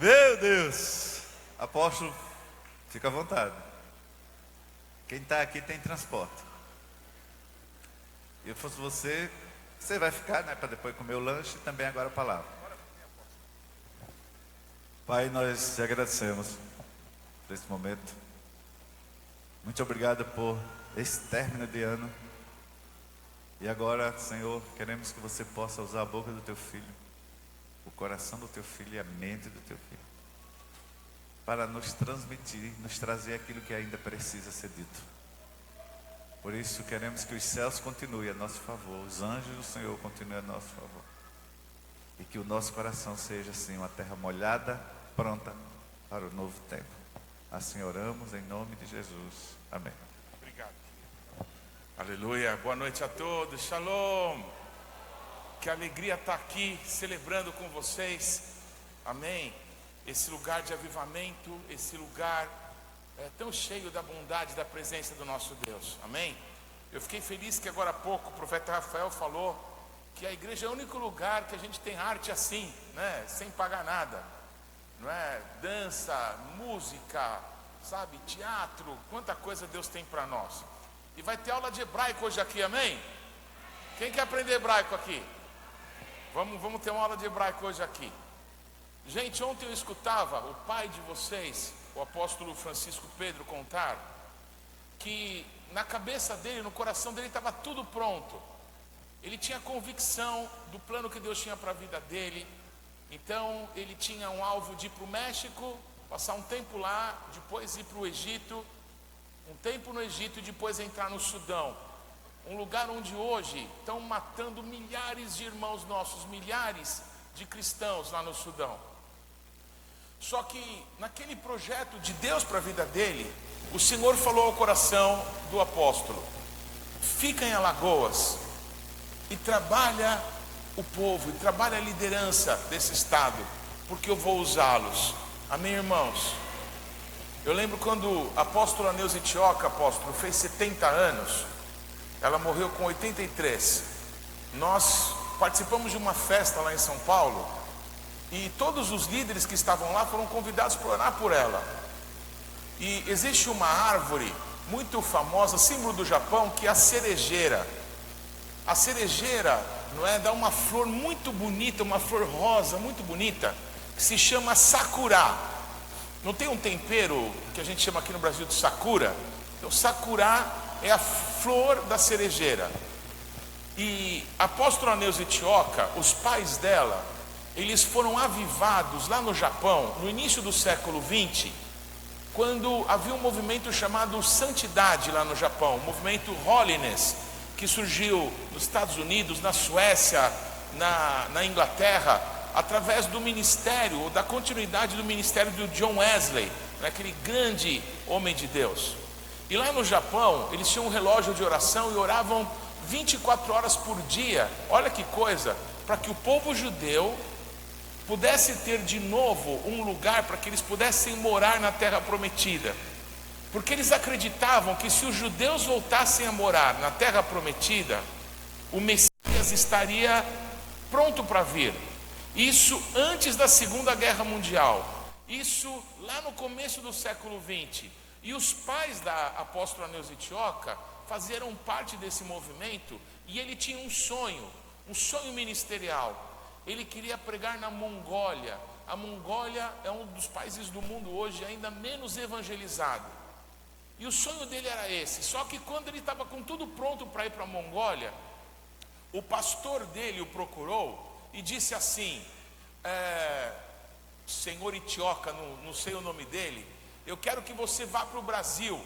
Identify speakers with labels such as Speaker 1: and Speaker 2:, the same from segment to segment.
Speaker 1: Meu Deus! Apóstolo, fica à vontade. Quem está aqui tem transporte. E eu fosse você vai ficar, né, para depois comer o lanche e também agora a palavra. Pai, nós te agradecemos por esse momento. Muito obrigado por esse término de ano. E agora, Senhor, queremos que você possa usar a boca do teu filho, o coração do teu filho e a mente do teu filho, para nos transmitir, nos trazer aquilo que ainda precisa ser dito. Por isso queremos que os céus continuem a nosso favor, os anjos do Senhor continuem a nosso favor, e que o nosso coração seja assim uma terra molhada, pronta para o novo tempo. Assim oramos em nome de Jesus. Amém.
Speaker 2: Obrigado. Aleluia. Boa noite a todos. Shalom. Que alegria estar aqui celebrando com vocês. Amém. Esse lugar de avivamento, esse lugar tão cheio da bondade, da presença do nosso Deus. Amém. Eu fiquei feliz que agora há pouco o profeta Rafael falou que a igreja é o único lugar que a gente tem arte assim, né? Sem pagar nada, não é? Dança, música, sabe? Teatro, quanta coisa Deus tem para nós. E vai ter aula de hebraico hoje aqui, amém? Quem quer aprender hebraico aqui? Vamos ter uma aula de hebraico hoje aqui. Gente, ontem eu escutava o pai de vocês, o apóstolo Francisco Pedro, contar que na cabeça dele, no coração dele estava tudo pronto. Ele tinha convicção do plano que Deus tinha para a vida dele. Então ele tinha um alvo de ir para o México, passar um tempo lá, depois ir para o Egito, um tempo no Egito e depois entrar no Sudão. Um lugar onde hoje estão matando milhares de irmãos nossos, milhares de cristãos lá no Sudão. Só que naquele projeto de Deus para a vida dele, o Senhor falou ao coração do apóstolo: fica em Alagoas e trabalha o povo, e trabalha a liderança desse estado, porque eu vou usá-los. Amém, irmãos? Eu lembro quando a apóstola Neuza Itioca, apóstolo, fez 70 anos, ela morreu com 83. Nós participamos de uma festa lá em São Paulo, e todos os líderes que estavam lá foram convidados para orar por ela. E existe uma árvore muito famosa, símbolo do Japão, que é a cerejeira. A cerejeira, não é, dá uma flor muito bonita, uma flor rosa muito bonita, que se chama sakura. Não tem um tempero que a gente chama aqui no Brasil de sakura? Então sakura é a flor da cerejeira. E a apóstola Neuza Itioca, os pais dela, eles foram avivados lá no Japão, no início do século 20, quando havia um movimento chamado Santidade lá no Japão, o movimento Holiness, que surgiu nos Estados Unidos, na Suécia, na Inglaterra, através do ministério, ou da continuidade do ministério do John Wesley, aquele grande homem de Deus. E lá no Japão, eles tinham um relógio de oração e oravam 24 horas por dia, olha que coisa, para que o povo judeu pudesse ter de novo um lugar para que eles pudessem morar na terra prometida. Porque eles acreditavam que se os judeus voltassem a morar na terra prometida, o Messias estaria pronto para vir. Isso antes da Segunda Guerra Mundial, isso lá no começo do século 20. E os pais da apóstola Neuza Itioca faziam parte desse movimento, e ele tinha um sonho ministerial. Ele queria pregar na Mongólia. A Mongólia é um dos países do mundo hoje ainda menos evangelizado. E o sonho dele era esse. Só que quando ele estava com tudo pronto para ir para a Mongólia, o pastor dele o procurou e disse assim: Senhor Itioca, não sei o nome dele, eu quero que você vá para o Brasil,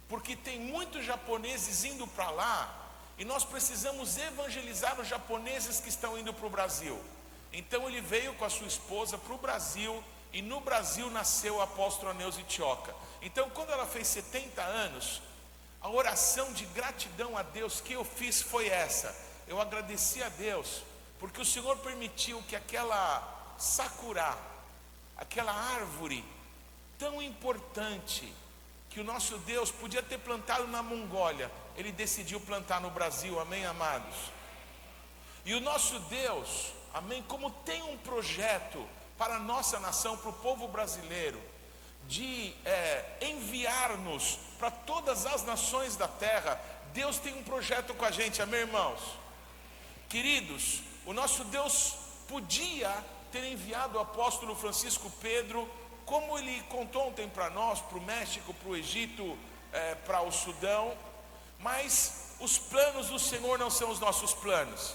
Speaker 2: porque tem muitos japoneses indo para lá, e nós precisamos evangelizar os japoneses que estão indo para o Brasil. Então ele veio com a sua esposa para o Brasil, e no Brasil nasceu a apóstola Neuza Itioca. Então quando ela fez 70 anos, a oração de gratidão a Deus que eu fiz foi essa: eu agradeci a Deus, porque o Senhor permitiu que aquela sakura, aquela árvore tão importante, que o nosso Deus podia ter plantado na Mongólia, Ele decidiu plantar no Brasil, amém, amados? E o nosso Deus, amém, como tem um projeto para a nossa nação, para o povo brasileiro, de enviar-nos para todas as nações da terra. Deus tem um projeto com a gente, amém, irmãos? Queridos, o nosso Deus podia ter enviado o apóstolo Francisco Pedro, como ele contou ontem para nós, para o México, para o Egito, para o Sudão, mas os planos do Senhor não são os nossos planos.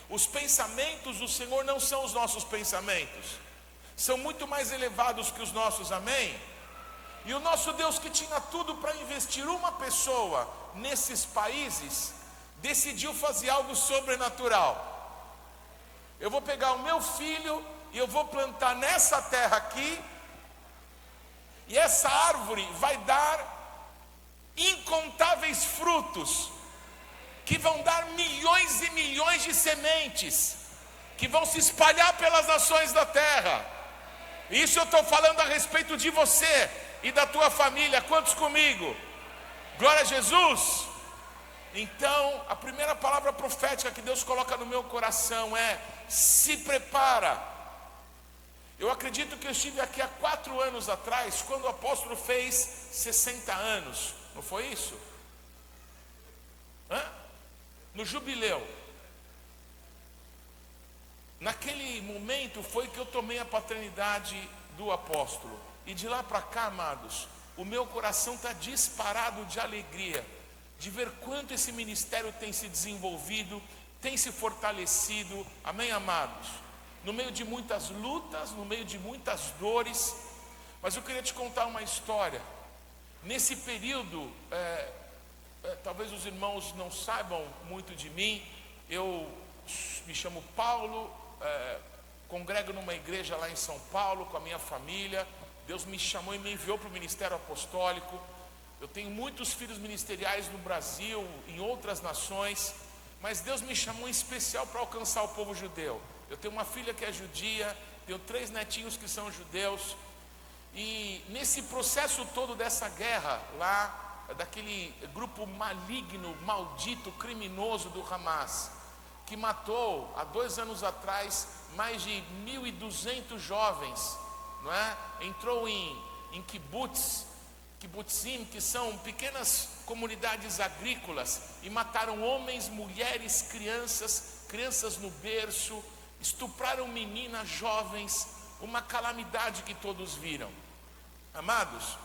Speaker 2: Os pensamentos do Senhor não são os nossos pensamentos, são muito mais elevados que os nossos, amém? E o nosso Deus, que tinha tudo para investir uma pessoa nesses países, decidiu fazer algo sobrenatural. Eu vou pegar o meu filho e eu vou plantar nessa terra aqui, e essa árvore vai dar incontáveis frutos, que vão dar milhões e milhões de sementes, que vão se espalhar pelas nações da terra. Isso eu estou falando a respeito de você e da tua família. Quantos comigo? Glória a Jesus. Então, a primeira palavra profética que Deus coloca no meu coração é: se prepara. Eu acredito que eu estive aqui há 4 anos atrás, quando o apóstolo fez 60 anos, não foi isso? No jubileu. Naquele momento foi que eu tomei a paternidade do apóstolo. E de lá para cá, amados, o meu coração está disparado de alegria, de ver quanto esse ministério tem se desenvolvido, tem se fortalecido, amém, amados? No meio de muitas lutas, no meio de muitas dores. Mas eu queria te contar uma história. Nesse período, talvez os irmãos não saibam muito de mim, eu me chamo Paulo, congrego numa igreja lá em São Paulo com a minha família. Deus me chamou e me enviou para o ministério apostólico. Eu tenho muitos filhos ministeriais no Brasil, em outras nações, mas Deus me chamou em especial para alcançar o povo judeu. Eu tenho uma filha que é judia, tenho 3 netinhos que são judeus, e nesse processo todo dessa guerra lá, daquele grupo maligno, maldito, criminoso do Hamas, que matou há 2 anos atrás mais de 1.200 jovens, não é? Entrou em kibbutzim, que são pequenas comunidades agrícolas, e mataram homens, mulheres, crianças no berço, estupraram meninas, jovens, uma calamidade que todos viram. Amados,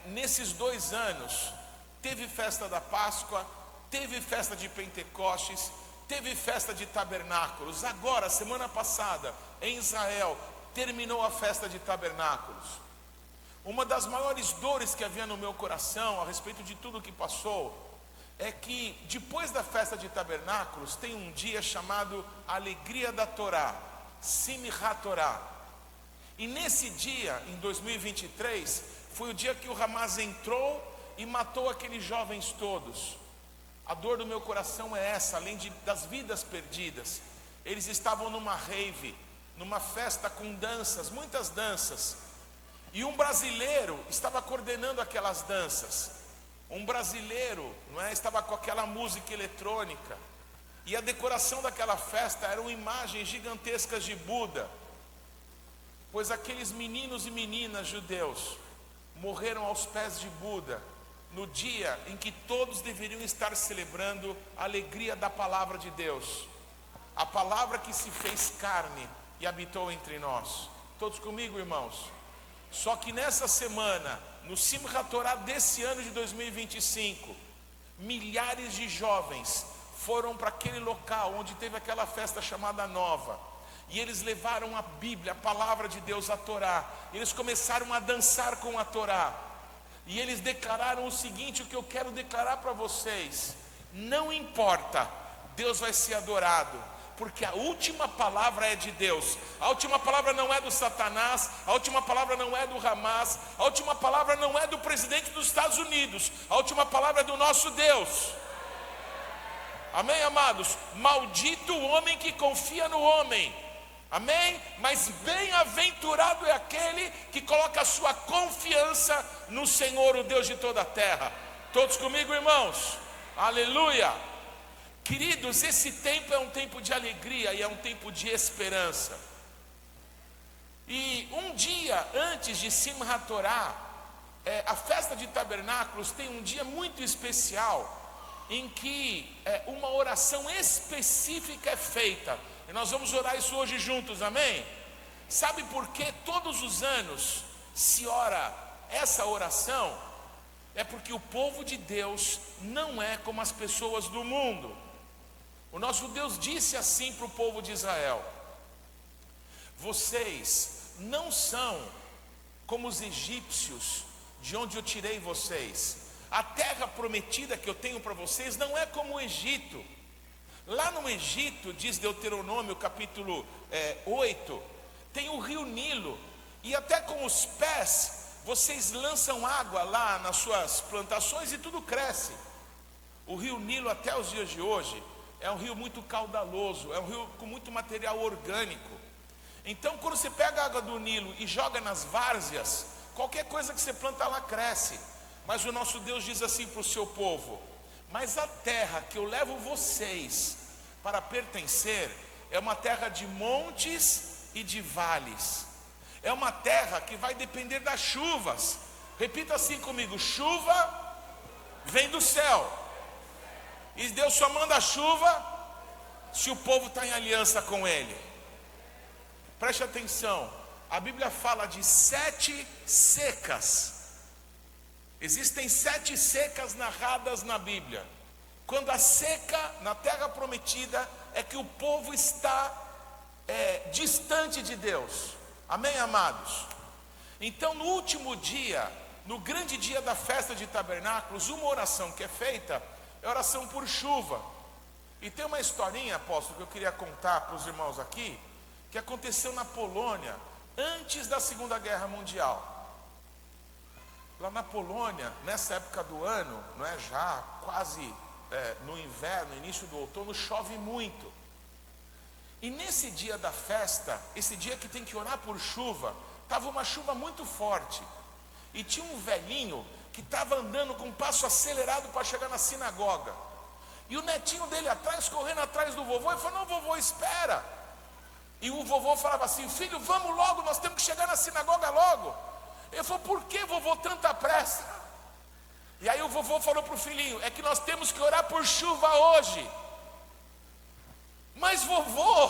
Speaker 2: nesses 2 anos, teve festa da Páscoa, teve festa de Pentecostes, teve festa de tabernáculos. Agora, semana passada, em Israel, terminou a festa de tabernáculos. Uma das maiores dores que havia no meu coração a respeito de tudo que passou é que depois da festa de tabernáculos tem um dia chamado Alegria da Torá, Simchat Torá. E nesse dia, em 2023, foi o dia que o Hamas entrou e matou aqueles jovens todos. A dor do meu coração é essa, além das vidas perdidas. Eles estavam numa rave, numa festa com danças, muitas danças. E um brasileiro estava coordenando aquelas danças. Um brasileiro, não é, estava com aquela música eletrônica. E a decoração daquela festa eram imagens gigantescas de Buda. Pois aqueles meninos e meninas judeus morreram aos pés de Buda, no dia em que todos deveriam estar celebrando a alegria da palavra de Deus. A palavra que se fez carne e habitou entre nós. Todos comigo, irmãos? Só que nessa semana, no Simchat Torá desse ano de 2025, milhares de jovens foram para aquele local onde teve aquela festa chamada Nova. E eles levaram a Bíblia, a palavra de Deus, a Torá. Eles começaram a dançar com a Torá. E eles declararam o seguinte, o que eu quero declarar para vocês: não importa, Deus vai ser adorado, porque a última palavra é de Deus. A última palavra não é do Satanás, a última palavra não é do Hamas, a última palavra não é do presidente dos Estados Unidos, a última palavra é do nosso Deus. Amém, amados? Maldito o homem que confia no homem. Amém? Mas bem-aventurado é aquele que coloca a sua confiança no Senhor, o Deus de toda a terra. Todos comigo, irmãos? Aleluia! Queridos, esse tempo é um tempo de alegria e é um tempo de esperança. E um dia antes de Simchat Torah, a festa de tabernáculos tem um dia muito especial, em que uma oração específica é feita. E nós vamos orar isso hoje juntos, amém? Sabe por que todos os anos se ora essa oração? É porque o povo de Deus não é como as pessoas do mundo. O nosso Deus disse assim para o povo de Israel: vocês não são como os egípcios, de onde eu tirei vocês. A terra prometida que eu tenho para vocês não é como o Egito. Lá no Egito, diz Deuteronômio capítulo 8, tem o rio Nilo, e até com os pés vocês lançam água lá nas suas plantações e tudo cresce. O rio Nilo até os dias de hoje é um rio muito caudaloso, é um rio com muito material orgânico. Então quando você pega a água do Nilo e joga nas várzeas, qualquer coisa que você planta lá cresce. Mas o nosso Deus diz assim para o seu povo: mas a terra que eu levo vocês para pertencer é uma terra de montes e de vales. É uma terra que vai depender das chuvas. Repita assim comigo: chuva vem do céu. E Deus só manda chuva se o povo está em aliança com Ele. Preste atenção, a Bíblia fala de 7 secas. Existem 7 secas narradas na Bíblia. Quando a seca na terra prometida é que o povo está distante de Deus. Amém, amados? Então no último dia, no grande dia da festa de tabernáculos, uma oração que é feita é oração por chuva. E tem uma historinha, apóstolo, que eu queria contar para os irmãos aqui, que aconteceu na Polônia antes da Segunda Guerra Mundial. Lá na Polônia, nessa época do ano, não é, já quase no inverno, início do outono, chove muito. E nesse dia da festa, esse dia que tem que orar por chuva, estava uma chuva muito forte. E tinha um velhinho que estava andando com um passo acelerado para chegar na sinagoga. E o netinho dele atrás, correndo atrás do vovô, ele falou: não, vovô, espera. E o vovô falava assim: filho, vamos logo, nós temos que chegar na sinagoga logo. Ele falou: por que, vovô, tanta pressa? E aí o vovô falou para o filhinho: é que nós temos que orar por chuva hoje. Mas vovô,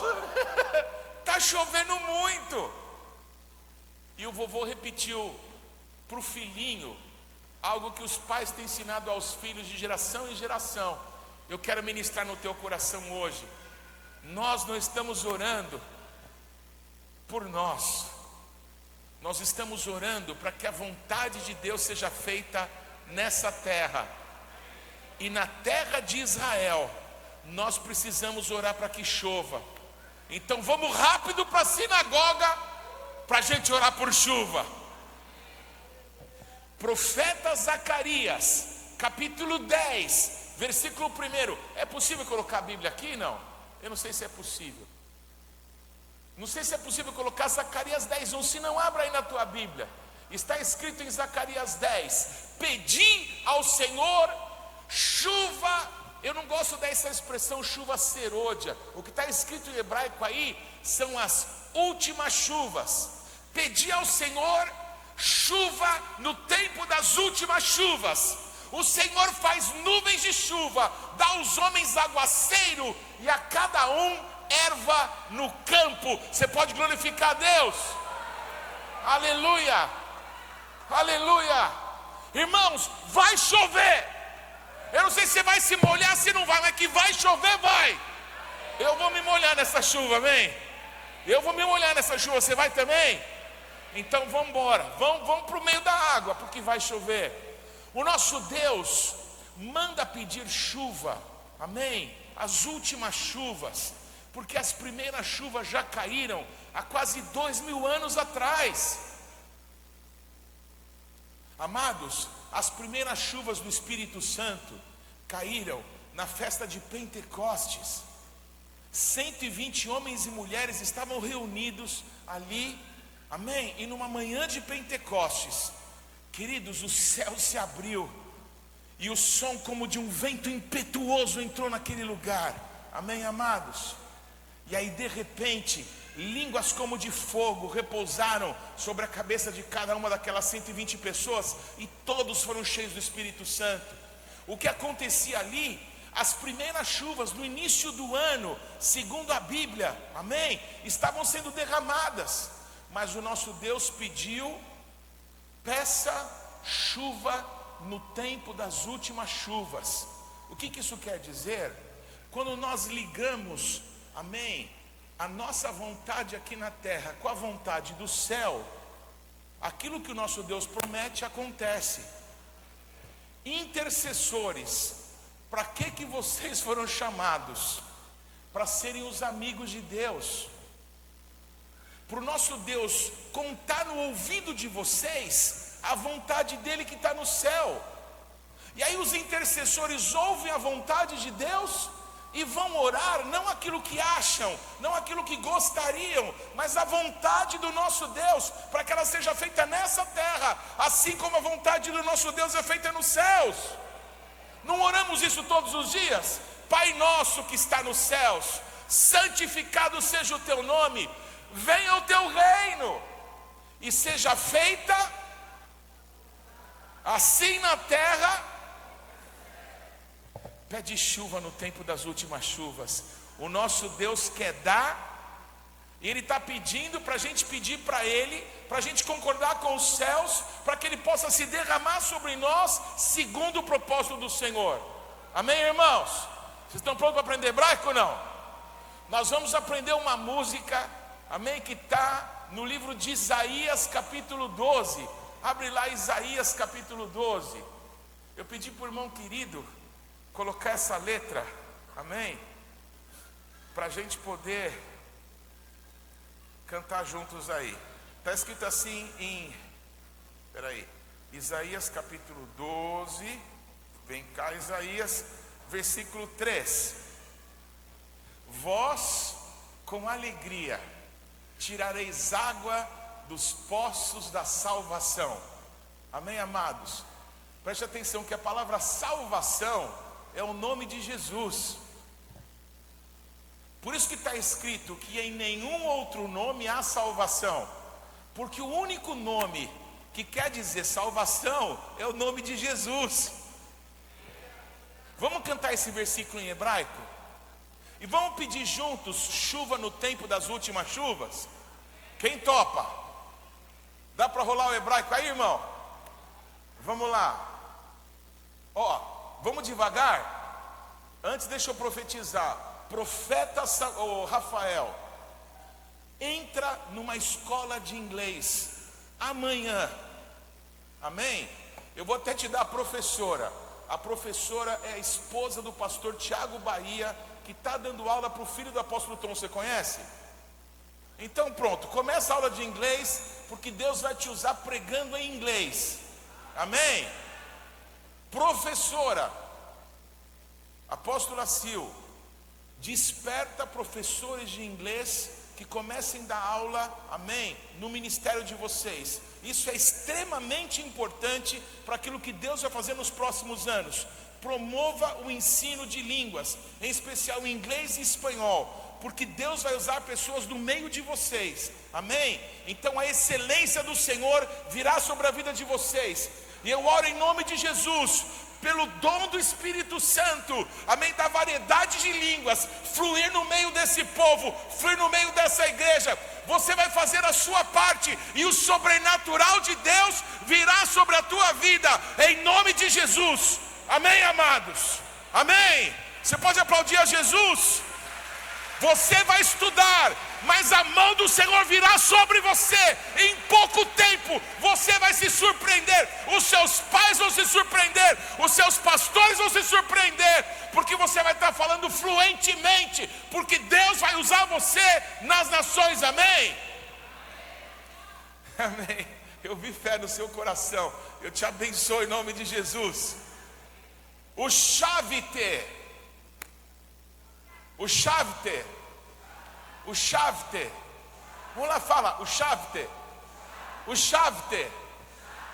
Speaker 2: está chovendo muito. E o vovô repetiu para o filhinho algo que os pais têm ensinado aos filhos de geração em geração. Eu quero ministrar no teu coração hoje. Nós não estamos orando por nós. Nós estamos orando para que a vontade de Deus seja feita nessa terra. E na terra de Israel, nós precisamos orar para que chova. Então vamos rápido para a sinagoga para a gente orar por chuva. Profeta Zacarias, capítulo 10, versículo 1. É possível colocar a Bíblia aqui? Não? Eu não sei se é possível. Não sei se é possível colocar Zacarias 10:1. Se não, abra aí na tua Bíblia. Está escrito em Zacarias 10: pedi ao Senhor chuva. Eu não gosto dessa expressão chuva serôdia. O que está escrito em hebraico aí são as últimas chuvas. Pedi ao Senhor chuva no tempo das últimas chuvas. O Senhor faz nuvens de chuva, dá aos homens aguaceiro e a cada um erva no campo. Você pode glorificar a Deus? Aleluia, aleluia. Irmãos, vai chover. Eu não sei se você vai se molhar, se não vai, mas que vai chover, vai. Eu vou me molhar nessa chuva, amém? Eu vou me molhar nessa chuva, você vai também? Então vamos embora, vamos para o meio da água, porque vai chover. O nosso Deus manda pedir chuva, amém? As últimas chuvas, porque as primeiras chuvas já caíram há quase 2000 anos atrás. Amados, as primeiras chuvas do Espírito Santo caíram na festa de Pentecostes. 120 homens e mulheres estavam reunidos ali, amém? E numa manhã de Pentecostes, queridos, o céu se abriu e o som como de um vento impetuoso entrou naquele lugar, amém, amados? E aí de repente línguas como de fogo repousaram sobre a cabeça de cada uma daquelas 120 pessoas, e todos foram cheios do Espírito Santo. O que acontecia ali, as primeiras chuvas no início do ano, segundo a Bíblia, amém, estavam sendo derramadas, mas o nosso Deus pediu: peça chuva no tempo das últimas chuvas. O que isso quer dizer? Quando nós ligamos, amém, a nossa vontade aqui na terra com a vontade do céu, aquilo que o nosso Deus promete acontece. Intercessores, para que vocês foram chamados? Para serem os amigos de Deus, para o nosso Deus contar no ouvido de vocês a vontade dele que está no céu. E aí os intercessores ouvem a vontade de Deus e vão orar, não aquilo que acham, não aquilo que gostariam, mas a vontade do nosso Deus, para que ela seja feita nessa terra, assim como a vontade do nosso Deus é feita nos céus. Não oramos isso todos os dias? Pai nosso que está nos céus, santificado seja o teu nome, venha o teu reino, e seja feita assim na terra. Pede chuva no tempo das últimas chuvas. O nosso Deus quer dar, e Ele está pedindo para a gente pedir para Ele, para a gente concordar com os céus, para que Ele possa se derramar sobre nós, segundo o propósito do Senhor. Amém, irmãos? Vocês estão prontos para aprender hebraico ou não? Nós vamos aprender uma música, amém, que está no livro de Isaías capítulo 12. Abre lá Isaías capítulo 12. Eu pedi para o irmão querido colocar essa letra, amém, para a gente poder cantar juntos aí. Está escrito assim em, Isaías capítulo 12, vem cá Isaías, versículo 3. Vós com alegria tirareis água dos poços da salvação. Amém, amados? Preste atenção que a palavra salvação é o nome de Jesus. Por isso que está escrito que em nenhum outro nome há salvação, porque o único nome que quer dizer salvação é o nome de Jesus. Vamos cantar esse versículo em hebraico? E vamos pedir juntos chuva no tempo das últimas chuvas? Quem topa? Dá para rolar o hebraico aí, irmão? Vamos lá. Vamos devagar. Antes deixa eu profetizar. Profeta Rafael, entra numa escola de inglês amanhã. Amém? Eu vou até te dar a professora. A professora é a esposa do pastor Tiago Bahia, que está dando aula para o filho do apóstolo Tom. Você conhece? Então pronto, começa a aula de inglês, porque Deus vai te usar pregando em inglês. Amém? Professora, apóstola Sil, desperta professores de inglês que comecem a dar aula, amém, no ministério de vocês. Isso é extremamente importante para aquilo que Deus vai fazer nos próximos anos. Promova o ensino de línguas, em especial inglês e espanhol, porque Deus vai usar pessoas do meio de vocês, amém? Então a excelência do Senhor virá sobre a vida de vocês. E eu oro em nome de Jesus, pelo dom do Espírito Santo, amém, da variedade de línguas, fluir no meio desse povo, fluir no meio dessa igreja. Você vai fazer a sua parte, e o sobrenatural de Deus virá sobre a tua vida, em nome de Jesus. Amém, amados? Amém? Você pode aplaudir a Jesus? Você vai estudar, mas a mão do Senhor virá sobre você. Em pouco tempo você vai se surpreender. Os seus pais vão se surpreender, os seus pastores vão se surpreender, porque você vai estar falando fluentemente, porque Deus vai usar você nas nações. Amém? Amém. Eu vi fé no seu coração. Eu te abençoo em nome de Jesus. O Shavte. O Shavte. O Shavte. Vamos lá, fala. O Shavte. O Shavte.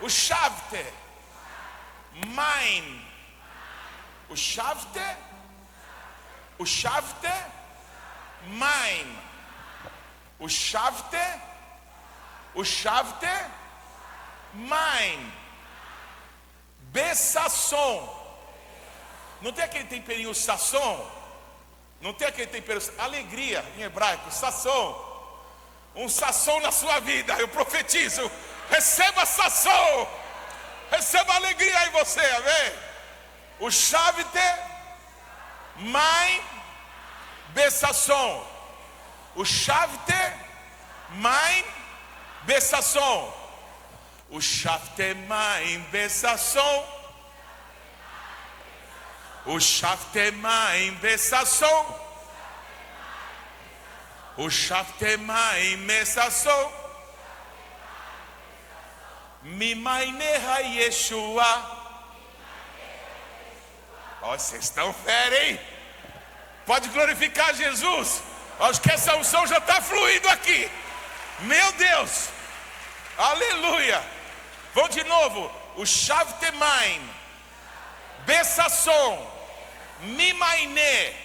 Speaker 2: O Shavte. Mine. O Shavte. O Shavte. Mine. O Shavte, Maim, Besasson. Não tem aquele temperinho sasson? Não tem aquele tempero, alegria em hebraico, sasson. Um sasson na sua vida, eu profetizo. Receba sasson, receba alegria em você, amém? O Shavte, Maim, Besasson. O Shavte, Maim, Besasson. O Shavte, Maim, Besasson. O Shavte, Maim, Besasson. O Shavte, Maim, Besasson. Mimaineha Yeshua. Ó, vocês estão fera, hein? Pode glorificar Jesus. Acho que essa unção já está fluindo aqui. Meu Deus. Aleluia. Vamos de novo. O Shavte Maim, Besasson, Mimaine,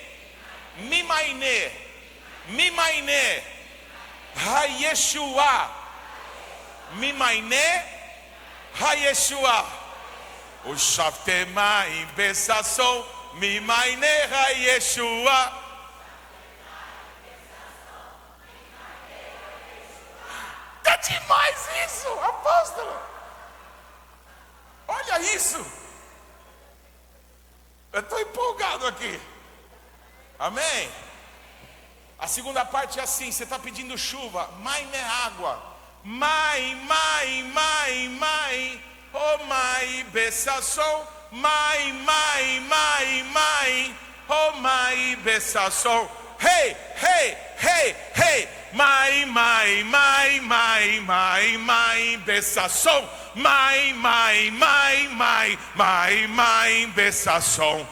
Speaker 2: Hayeshua, Mimaine, Hayeshua. O Shavte Maim, Besasson, Mimaine, Hayeshua. Tá demais isso, apóstolo. Olha isso. Eu estou empolgado aqui. Amém? A segunda parte é assim, você está pedindo chuva. Mai é água. Mai. Oh mai, Besasson. Mai. Oh mai, Besasson. Hey. Mai, Besasson. Mai, Besasson.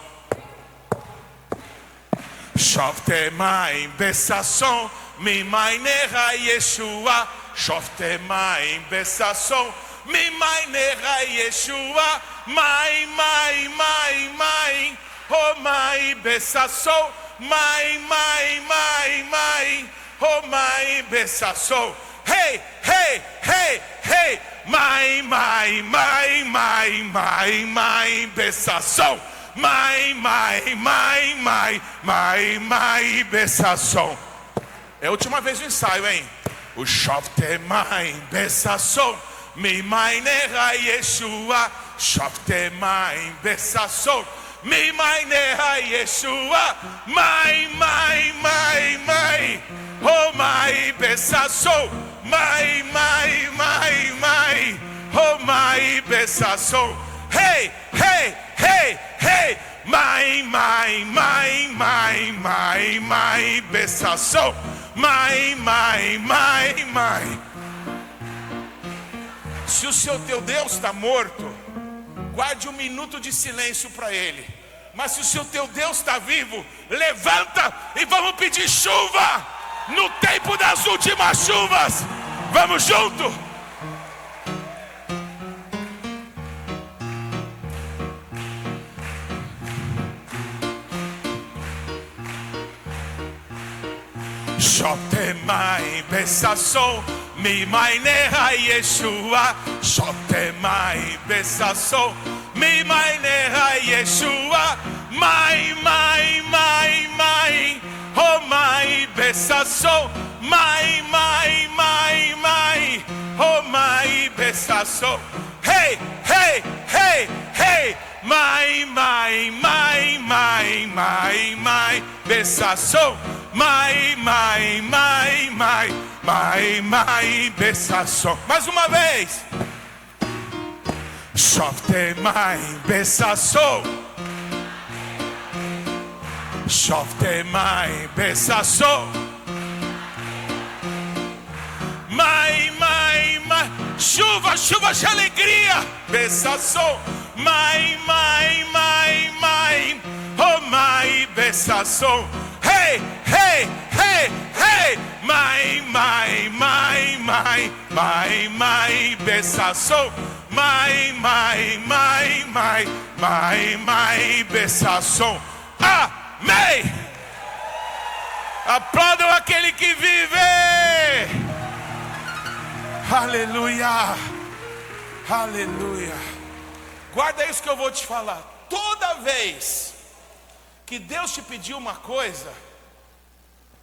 Speaker 2: Shavte Maim, Besasson. Mimaineha Yeshua. Shavte Maim, Besasson. Mimaineha Yeshua. Mai. Oh mai, Besasson. Mai. Oh mai, Besasson. Hey. Mai, Besasson. Mai, Besasson. É a última vez do ensaio, hein? O Shavte Maim, Besasson. Mimaineha Yeshua. Shavte Maim, Besasson. Mimaineha Yeshua. Mai. Oh mai, Besasson. Mai. Oh mai, Besasson. Hey. Mai, Besasson. Mai. Se o teu Deus está morto, guarde 1 minuto de silêncio para ele. Mas se o teu Deus está vivo, levanta e vamos pedir chuva no tempo das últimas chuvas. Vamos junto. Shavte Maim, Besasson. Mimaineha Yeshua. Shavte Maim, Besasson. Mimaineha Yeshua. Mai. Oh mai, Besasson. Mai. Oh mai, Besasson. Hey. Mai. Besasson. Mai, Besasson. Mais uma vez. Shavte Maim, Besasson. Shavte Maim, Besasson. Mai. Chuva de alegria. Besasson. Mai. Oh mai, Besasson. Hey. Mai. Besasson. Mai. Besasson. Amém. Aplaudam aquele que vive. Aleluia. Aleluia. Guarda isso que eu vou te falar. Toda vez que Deus te pediu uma coisa,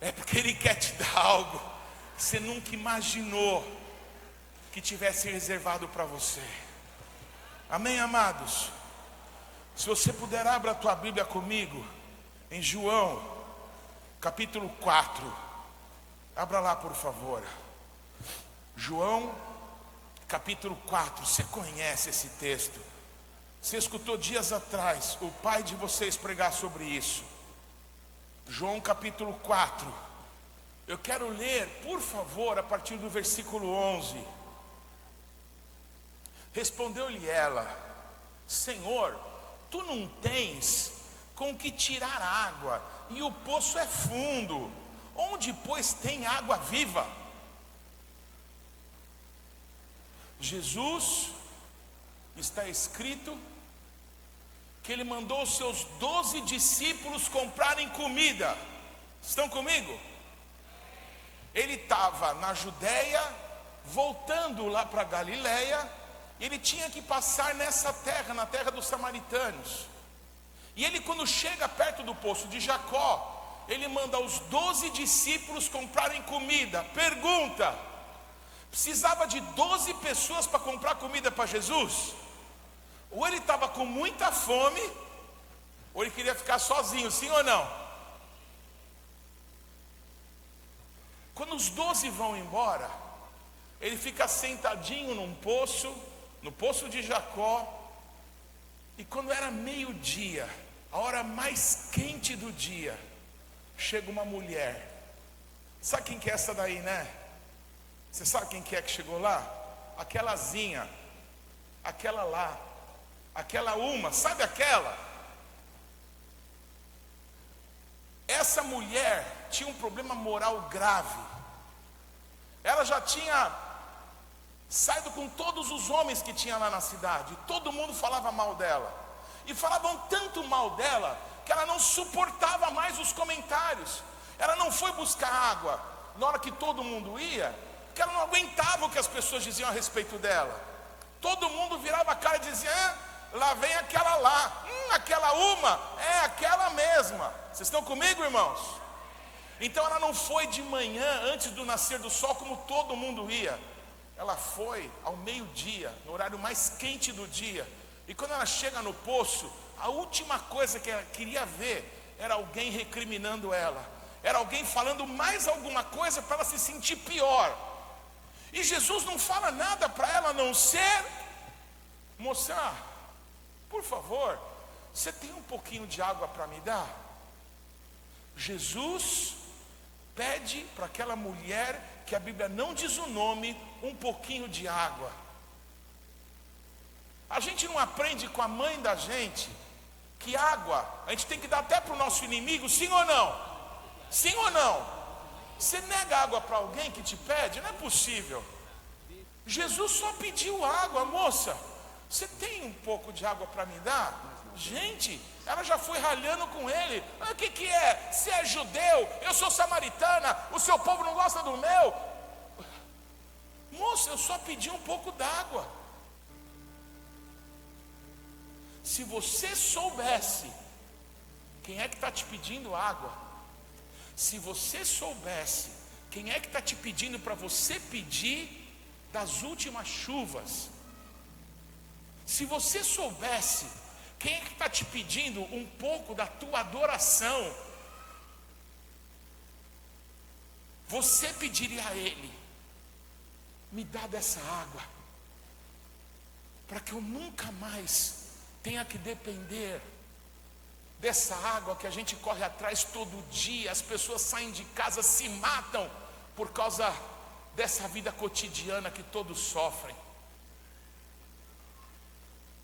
Speaker 2: é porque Ele quer te dar algo que você nunca imaginou que tivesse reservado para você. Amém, amados? Se você puder, abra a tua Bíblia comigo em João capítulo 4. Abra lá, por favor. João capítulo 4. Você conhece esse texto. Você escutou dias atrás o pai de vocês pregar sobre isso. João capítulo 4. Eu quero ler, por favor, a partir do versículo 11. Respondeu-lhe ela: Senhor, tu não tens com que tirar água, e o poço é fundo. Onde, pois, tem água viva? Jesus, está escrito que Ele mandou os seus 12 discípulos comprarem comida. Estão comigo? Ele estava na Judéia, voltando lá para Galiléia. Ele tinha que passar nessa terra, na terra dos samaritanos. E ele, quando chega perto do poço de Jacó, ele manda os 12 discípulos comprarem comida. Pergunta: precisava de 12 pessoas para comprar comida para Jesus? Ou ele estava com muita fome, ou ele queria ficar sozinho, sim ou não? Quando os 12 vão embora, ele fica sentadinho num poço, no poço de Jacó. E quando era meio-dia, a hora mais quente do dia, chega uma mulher. Sabe quem que é essa daí, né? Você sabe quem que é que chegou lá? Aquelazinha, aquela lá, aquela uma, sabe aquela? Essa mulher tinha um problema moral grave. Ela já tinha saído com todos os homens que tinha lá na cidade. Todo mundo falava mal dela. E falavam tanto mal dela que ela não suportava mais os comentários. Ela não foi buscar água na hora que todo mundo ia, porque ela não aguentava o que as pessoas diziam a respeito dela. Todo mundo virava a cara e dizia: lá vem aquela lá, aquela uma, é aquela mesma. Vocês estão comigo, irmãos? Então ela não foi de manhã, antes do nascer do sol, como todo mundo ia. Ela foi ao meio-dia, no horário mais quente do dia. E quando ela chega no poço, a última coisa que ela queria ver era alguém recriminando ela. Era alguém falando mais alguma coisa para ela se sentir pior. E Jesus não fala nada para ela a não ser: moça, por favor, você tem um pouquinho de água para me dar? Jesus pede para aquela mulher, que a Bíblia não diz o nome, um pouquinho de água. A gente não aprende com a mãe da gente que água a gente tem que dar até para o nosso inimigo, sim ou não? Sim ou não? Você nega água para alguém que te pede? Não é possível. Jesus só pediu água. Moça, você tem um pouco de água para me dar? Gente, ela já foi ralhando com ele. O que é? Você é judeu, eu sou samaritana, o seu povo não gosta do meu. Moça, eu só pedi um pouco d'água. Se você soubesse quem é que está te pedindo água, se você soubesse quem é que está te pedindo para você pedir das últimas chuvas, se você soubesse quem é que está te pedindo um pouco da tua adoração, você pediria a Ele: me dá dessa água, para que eu nunca mais tenha que depender dessa água que a gente corre atrás todo dia. As pessoas saem de casa, se matam por causa dessa vida cotidiana que todos sofrem.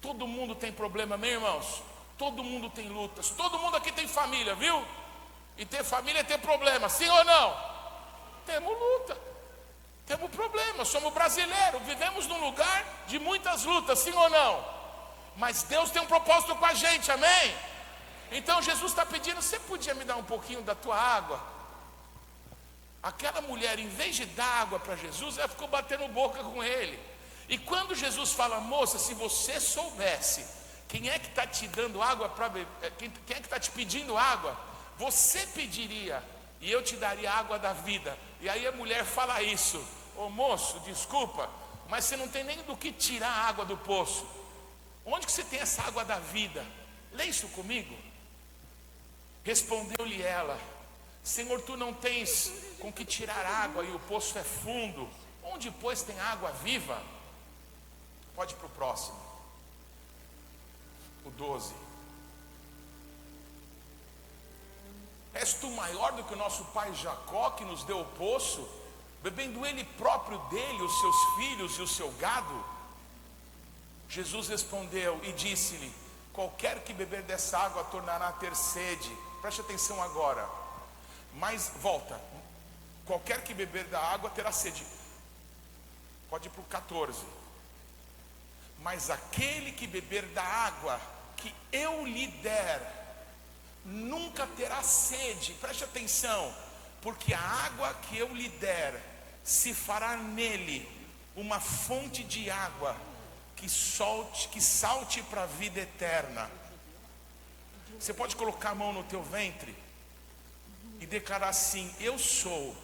Speaker 2: Todo mundo tem problema, meus irmãos. Todo mundo tem lutas. Todo mundo aqui tem família, viu? E ter família é ter problema, sim ou não? Temos luta, temos problema. Somos brasileiros, vivemos num lugar de muitas lutas, sim ou não? Mas Deus tem um propósito com a gente, amém? Então Jesus está pedindo: você podia me dar um pouquinho da tua água? Aquela mulher, em vez de dar água para Jesus, ela ficou batendo boca com ele. E quando Jesus fala: moça, se você soubesse quem é que está te dando água para beber, quem é que está te pedindo água, você pediria e eu te daria a água da vida. E aí a mulher fala isso: ô moço, desculpa, mas você não tem nem do que tirar a água do poço. Onde que você tem essa água da vida? Lê isso comigo. Respondeu-lhe ela: Senhor, tu não tens com que tirar água e o poço é fundo. Onde, pois, tem água viva? Pode ir para o próximo. O 12. És tu maior do que o nosso pai Jacó, que nos deu o poço, bebendo ele próprio dele, os seus filhos e o seu gado? Jesus respondeu e disse-lhe: qualquer que beber dessa água tornará a ter sede. Preste atenção agora. Mas volta. Qualquer que beber da água terá sede. Pode ir para o 14. Mas aquele que beber da água que eu lhe der nunca terá sede. Preste atenção, porque a água que eu lhe der se fará nele uma fonte de água que salte para a vida eterna. Você pode colocar a mão no teu ventre e declarar assim: eu sou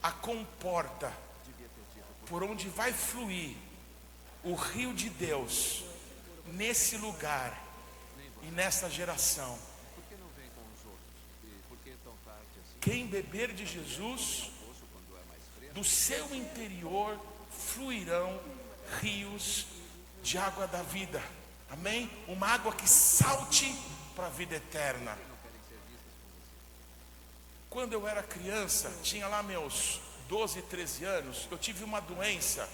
Speaker 2: a comporta por onde vai fluir o rio de Deus nesse lugar e nessa geração. Quem beber de Jesus, do seu interior fluirão rios de água da vida. Amém? Uma água que salte para a vida eterna. Quando eu era criança, tinha lá meus 12, 13 anos, eu tive uma doença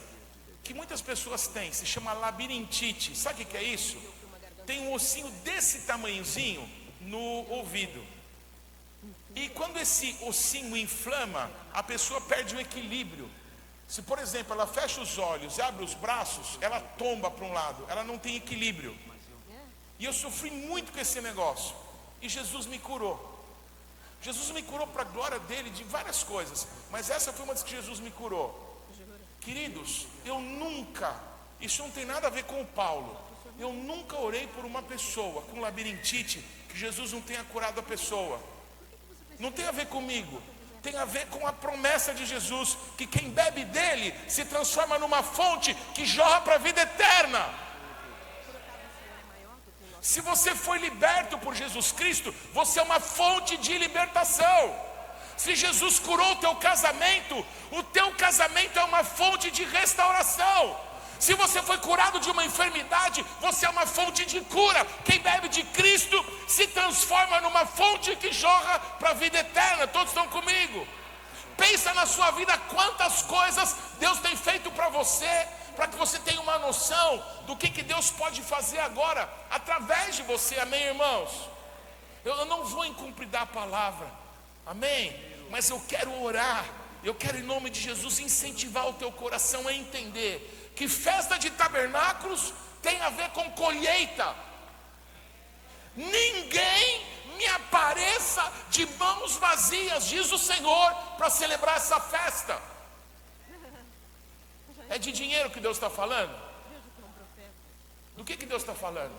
Speaker 2: que muitas pessoas têm, se chama labirintite. Sabe o que é isso? Tem um ossinho desse tamanhozinho no ouvido. E quando esse ossinho inflama, a pessoa perde o equilíbrio. Se, por exemplo, ela fecha os olhos e abre os braços, ela tomba para um lado, ela não tem equilíbrio. E eu sofri muito com esse negócio. E Jesus me curou. Jesus me curou para a glória dele de várias coisas, mas essa foi uma das que Jesus me curou. Queridos, eu nunca, isso não tem nada a ver com o Paulo, eu nunca orei por uma pessoa com labirintite que Jesus não tenha curado a pessoa. Não tem a ver comigo, tem a ver com a promessa de Jesus, que quem bebe dele se transforma numa fonte que jorra para a vida eterna. Se você foi liberto por Jesus Cristo, você é uma fonte de libertação. Se Jesus curou o teu casamento é uma fonte de restauração. Se você foi curado de uma enfermidade, você é uma fonte de cura. Quem bebe de Cristo se transforma numa fonte que jorra para a vida eterna. Todos estão comigo? Pensa na sua vida quantas coisas Deus tem feito para você, para que você tenha uma noção do que Deus pode fazer agora através de você. Amém, irmãos? Eu não vou incumpridar a palavra, amém? Mas eu quero orar, eu quero em nome de Jesus incentivar o teu coração a entender que festa de tabernáculos tem a ver com colheita. Ninguém me apareça de mãos vazias, diz o Senhor, para celebrar essa festa. É de dinheiro que Deus está falando? Do que Deus está falando?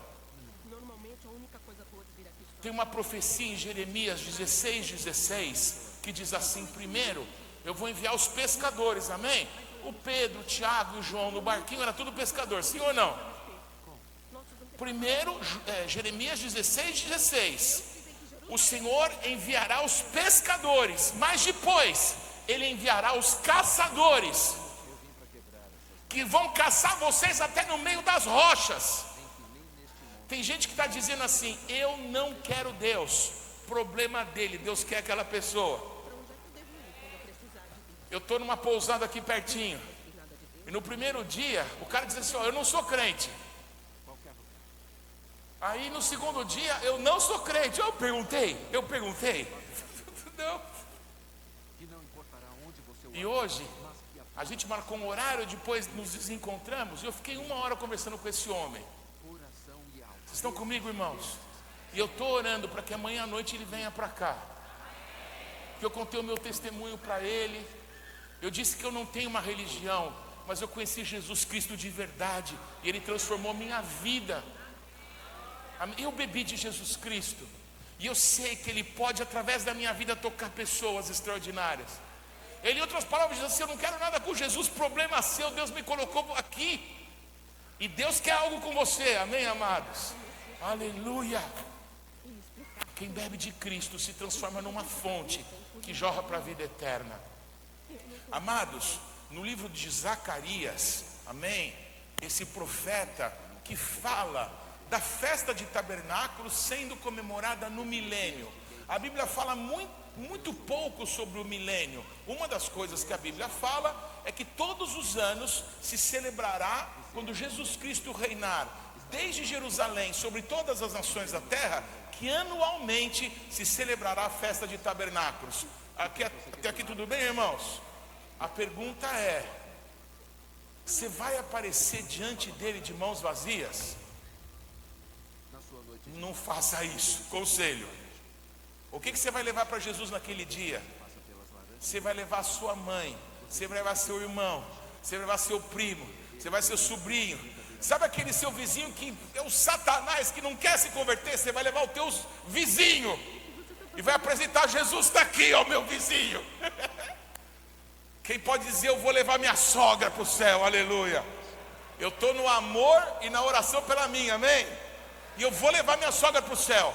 Speaker 2: Tem uma profecia em Jeremias 16:16 que diz assim: primeiro eu vou enviar os pescadores, amém? O Pedro, o Tiago e o João no barquinho era tudo pescador, sim ou não? Primeiro, Jeremias 16:16, o Senhor enviará os pescadores, mas depois Ele enviará os caçadores, que vão caçar vocês até no meio das rochas. Tem gente que está dizendo assim: eu não quero Deus. Problema dele, Deus quer aquela pessoa. Eu estou numa pousada aqui pertinho, e no primeiro dia o cara diz assim: ó, eu não sou crente. Aí no segundo dia, eu não sou crente. Eu perguntei não. E hoje a gente marcou um horário, depois nos desencontramos, e eu fiquei 1 hora conversando com esse homem. Vocês estão comigo, irmãos? E eu estou orando para que amanhã à noite ele venha para cá. que eu contei o meu testemunho para ele. Eu disse que eu não tenho uma religião, mas eu conheci Jesus Cristo de verdade, e Ele transformou minha vida. Eu bebi de Jesus Cristo, e eu sei que Ele pode, através da minha vida, tocar pessoas extraordinárias. Ele, em outras palavras, diz assim: eu não quero nada com Jesus, problema seu, Deus me colocou aqui. E Deus quer algo com você, amém, amados? Aleluia! Quem bebe de Cristo se transforma numa fonte que jorra para a vida eterna. Amados, no livro de Zacarias, amém? Esse profeta que fala da festa de tabernáculos sendo comemorada no milênio. A Bíblia fala muito pouco sobre o milênio. Uma das coisas que a Bíblia fala é que todos os anos se celebrará, quando Jesus Cristo reinar desde Jerusalém sobre todas as nações da terra, que anualmente se celebrará a festa de tabernáculos. Até aqui tudo bem, irmãos? A pergunta é: você vai aparecer diante dele de mãos vazias? Não faça isso, conselho. O que você vai levar para Jesus naquele dia? Você vai levar a sua mãe, você vai levar seu irmão, você vai levar seu primo, você vai seu sobrinho. Sabe aquele seu vizinho que é o Satanás, que não quer se converter? Você vai levar o teu vizinho e vai apresentar: Jesus está aqui, ó, meu vizinho. Quem pode dizer: eu vou levar minha sogra para o céu? Aleluia. Eu estou no amor e na oração pela minha, amém? E eu vou levar minha sogra para o céu.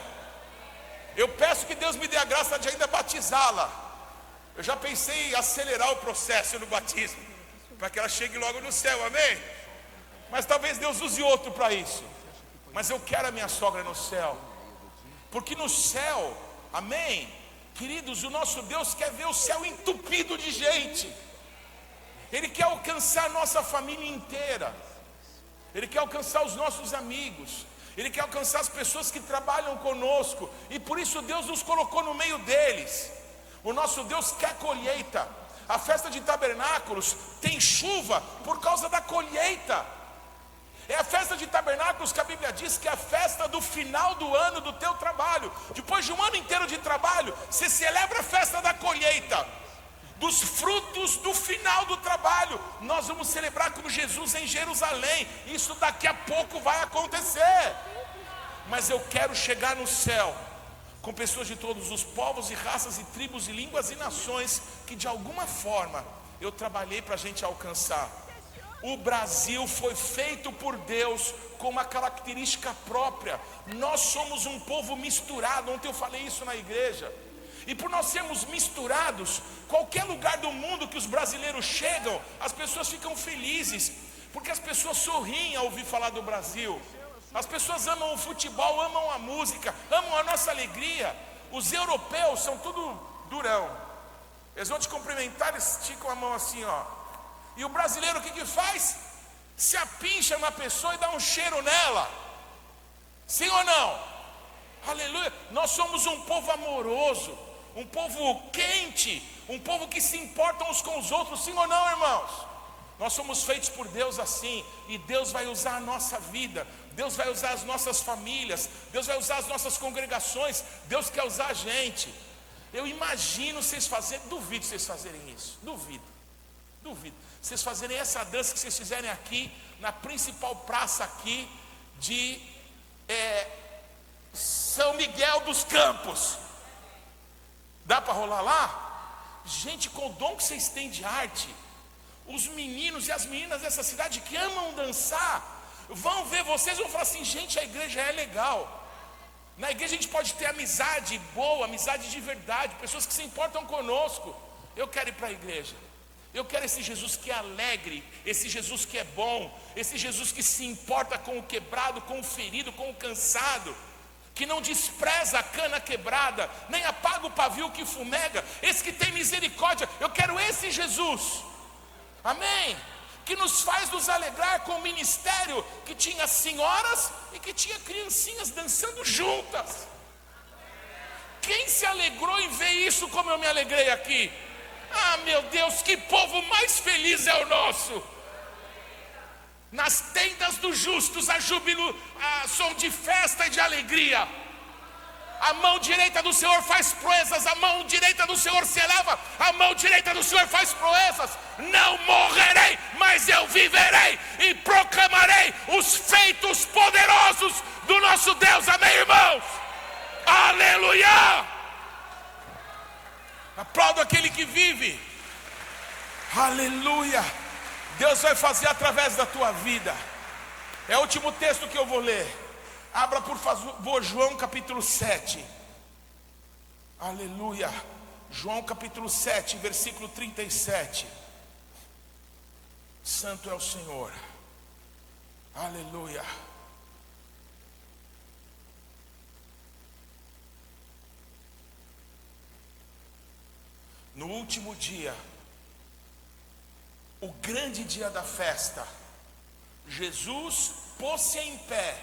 Speaker 2: Eu peço que Deus me dê a graça de ainda batizá-la. Eu já pensei em acelerar o processo no batismo, para que ela chegue logo no céu, amém? Mas talvez Deus use outro para isso. Mas eu quero a minha sogra no céu, porque no céu, amém, queridos, o nosso Deus quer ver o céu entupido de gente. Ele quer alcançar a nossa família inteira. Ele quer alcançar os nossos amigos. Ele quer alcançar as pessoas que trabalham conosco. E por isso Deus nos colocou no meio deles. O nosso Deus quer colheita. A festa de tabernáculos tem chuva por causa da colheita. É a festa de tabernáculos que a Bíblia diz que é a festa do final do ano do teu trabalho. Depois de um ano inteiro de trabalho, você celebra a festa da colheita, dos frutos do final do trabalho. Nós vamos celebrar com Jesus em Jerusalém. Isso daqui a pouco vai acontecer. Mas eu quero chegar no céu com pessoas de todos os povos e raças e tribos e línguas e nações que de alguma forma eu trabalhei para a gente alcançar. O Brasil foi feito por Deus com uma característica própria. Nós somos um povo misturado. Ontem eu falei isso na igreja. E por nós sermos misturados, qualquer lugar do mundo que os brasileiros chegam, as pessoas ficam felizes, porque as pessoas sorriem ao ouvir falar do Brasil. As pessoas amam o futebol, amam a música, amam a nossa alegria. Os europeus são tudo durão. Eles vão te cumprimentar, eles esticam a mão assim, ó. E o brasileiro o que faz? Se apincha na pessoa e dá um cheiro nela. Sim ou não? Aleluia. Nós somos um povo amoroso, um povo quente, um povo que se importa uns com os outros. Sim ou não, irmãos? Nós somos feitos por Deus assim. E Deus vai usar a nossa vida, Deus vai usar as nossas famílias, Deus vai usar as nossas congregações. Deus quer usar a gente. Eu imagino vocês fazerem, duvido vocês fazerem isso. Duvido. Vocês fazerem essa dança que vocês fizerem aqui na principal praça aqui de São Miguel dos Campos. Dá para rolar lá? Gente, com o dom que vocês têm de arte, os meninos e as meninas dessa cidade que amam dançar vão ver vocês e vão falar assim: gente, a igreja é legal. Na igreja a gente pode ter amizade boa, amizade de verdade, pessoas que se importam conosco. Eu quero ir para a igreja. Eu quero esse Jesus que é alegre, esse Jesus que é bom, esse Jesus que se importa com o quebrado, com o ferido, com o cansado, que não despreza a cana quebrada, nem apaga o pavio que fumega, esse que tem misericórdia. Eu quero esse Jesus, amém? Que nos faz nos alegrar com o ministério que tinha senhoras e que tinha criancinhas dançando juntas. Quem se alegrou em ver isso como eu me alegrei aqui? Ah, meu Deus, que povo mais feliz é o nosso! Nas tendas dos justos há júbilo, há som de festa e de alegria. A mão direita do Senhor faz proezas, a mão direita do Senhor se eleva, a mão direita do Senhor faz proezas. Não morrerei, mas eu viverei e proclamarei os feitos poderosos do nosso Deus. Amém, irmãos? Aleluia! Aplaudo aquele que vive. Aleluia! Deus vai fazer através da tua vida. É o último texto que eu vou ler. Abra por favor João capítulo 7. Aleluia. João capítulo 7, versículo 37. Santo é o Senhor. Aleluia. No último dia, o grande dia da festa, Jesus pôs-se em pé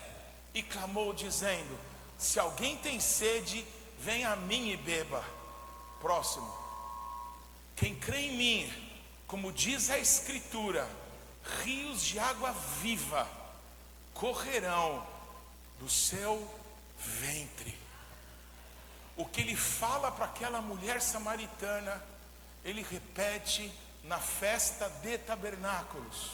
Speaker 2: e clamou dizendo: se alguém tem sede, venha a mim e beba. Próximo. Quem crê em mim, como diz a Escritura, rios de água viva correrão do seu ventre. O que ele fala para aquela mulher samaritana, ele repete na festa de tabernáculos.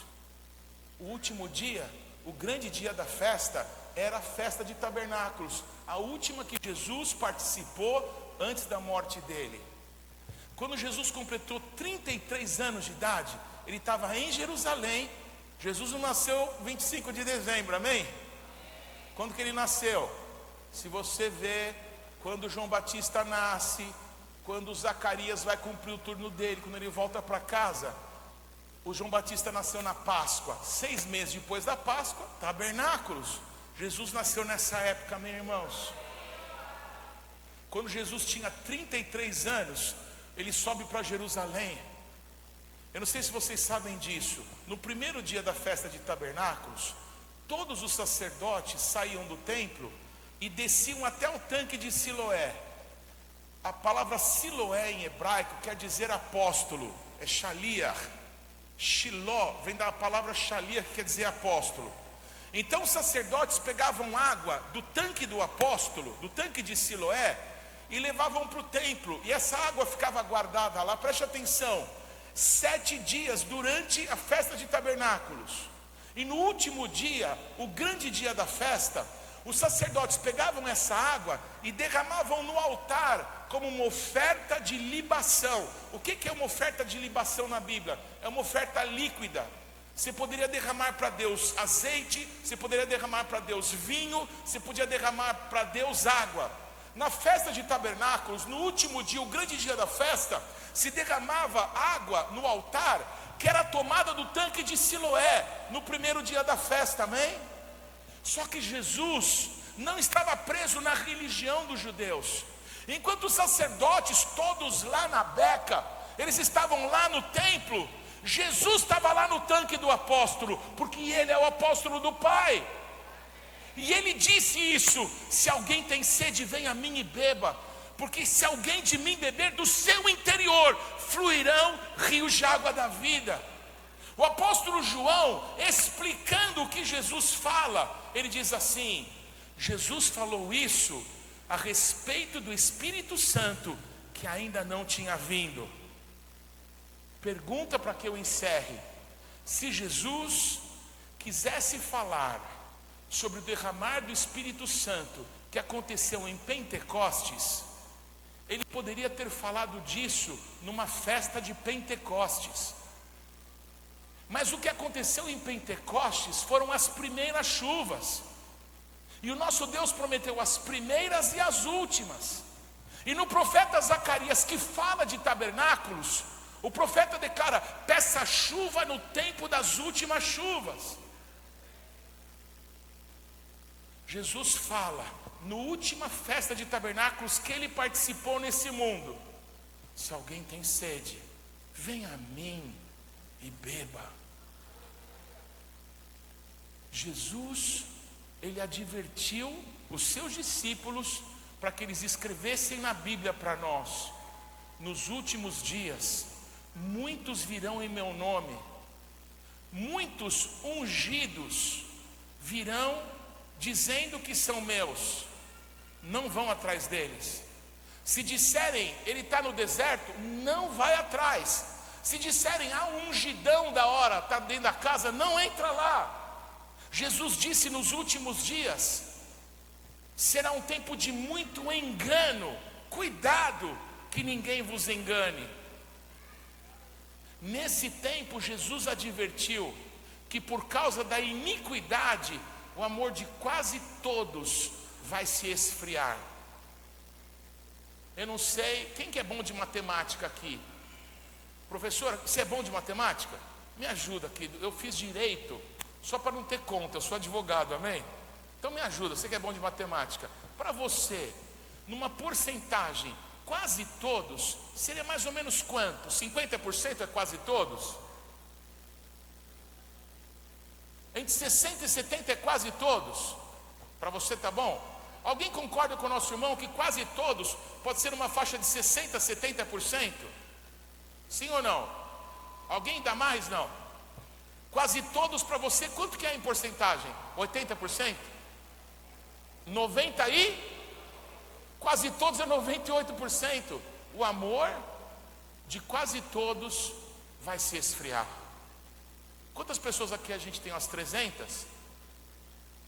Speaker 2: O último dia, o grande dia da festa, era a festa de tabernáculos, a última que Jesus participou antes da morte dele. Quando Jesus completou 33 anos de idade, ele estava em Jerusalém. Jesus não nasceu 25 de dezembro, amém? Quando que ele nasceu? Se você vê, quando João Batista nasce, quando Zacarias vai cumprir o turno dele, quando ele volta para casa, o João Batista nasceu na Páscoa. 6 meses depois da Páscoa, tabernáculos. Jesus nasceu nessa época, meus irmãos. Quando Jesus tinha 33 anos, ele sobe para Jerusalém. Eu não sei se vocês sabem disso. No primeiro dia da festa de tabernáculos, todos os sacerdotes saíam do templo e desciam até o tanque de Siloé. A palavra Siloé em hebraico quer dizer apóstolo, é Shaliach. Shiló vem da palavra Shaliach, que quer dizer apóstolo. Então os sacerdotes pegavam água do tanque do apóstolo, do tanque de Siloé, e levavam para o templo, e essa água ficava guardada lá, preste atenção, 7 dias durante a festa de tabernáculos. E no último dia, o grande dia da festa, os sacerdotes pegavam essa água e derramavam no altar como uma oferta de libação. O que é uma oferta de libação na Bíblia? É uma oferta líquida. Você poderia derramar para Deus azeite, você poderia derramar para Deus vinho, você podia derramar para Deus água. Na festa de tabernáculos, no último dia, o grande dia da festa, se derramava água no altar, que era tomada do tanque de Siloé, no primeiro dia da festa, amém? Só que Jesus não estava preso na religião dos judeus. Enquanto os sacerdotes, todos lá na Beca, eles estavam lá no templo, Jesus estava lá no tanque do apóstolo, porque ele é o apóstolo do Pai. E ele disse isso: se alguém tem sede, venha a mim e beba, porque se alguém de mim beber, do seu interior fluirão rios de água da vida. O apóstolo João, explicando o que Jesus fala, ele diz assim: Jesus falou isso a respeito do Espírito Santo, que ainda não tinha vindo. Pergunta para que eu encerre: se Jesus quisesse falar sobre o derramar do Espírito Santo que aconteceu em Pentecostes, ele poderia ter falado disso numa festa de Pentecostes. Mas o que aconteceu em Pentecostes foram as primeiras chuvas. E o nosso Deus prometeu as primeiras e as últimas. E no profeta Zacarias, que fala de tabernáculos, o profeta declara: peça chuva no tempo das últimas chuvas. Jesus fala, na última festa de tabernáculos que ele participou nesse mundo: se alguém tem sede, venha a mim e beba. Jesus, ele advertiu os seus discípulos para que eles escrevessem na Bíblia para nós: nos últimos dias, muitos virão em meu nome, muitos ungidos virão dizendo que são meus. não vão atrás deles. Se disserem, ele está no deserto, não vai atrás. Se disserem, um ungidão da hora, está dentro da casa, não entra lá. Jesus disse nos últimos dias, será um tempo de muito engano, cuidado que ninguém vos engane. Nesse tempo Jesus advertiu que por causa da iniquidade, o amor de quase todos vai se esfriar. Eu não sei, quem que é bom de matemática aqui? Professor, você é bom de matemática? Me ajuda aqui, eu fiz direito, só para não ter conta, eu sou advogado, amém? Então me ajuda, você que é bom de matemática. Para você, numa porcentagem, quase todos, seria mais ou menos quanto? 50% é quase todos? Entre 60 e 70 é quase todos? Para você tá bom? Alguém concorda com o nosso irmão que quase todos pode ser uma faixa de 60 a 70%? Sim ou não? Alguém dá mais? Não. Quase todos para você, quanto que é em porcentagem? 80%? 90% e? Quase todos é 98%. O amor de quase todos vai se esfriar. Quantas pessoas aqui a gente tem? Umas 300?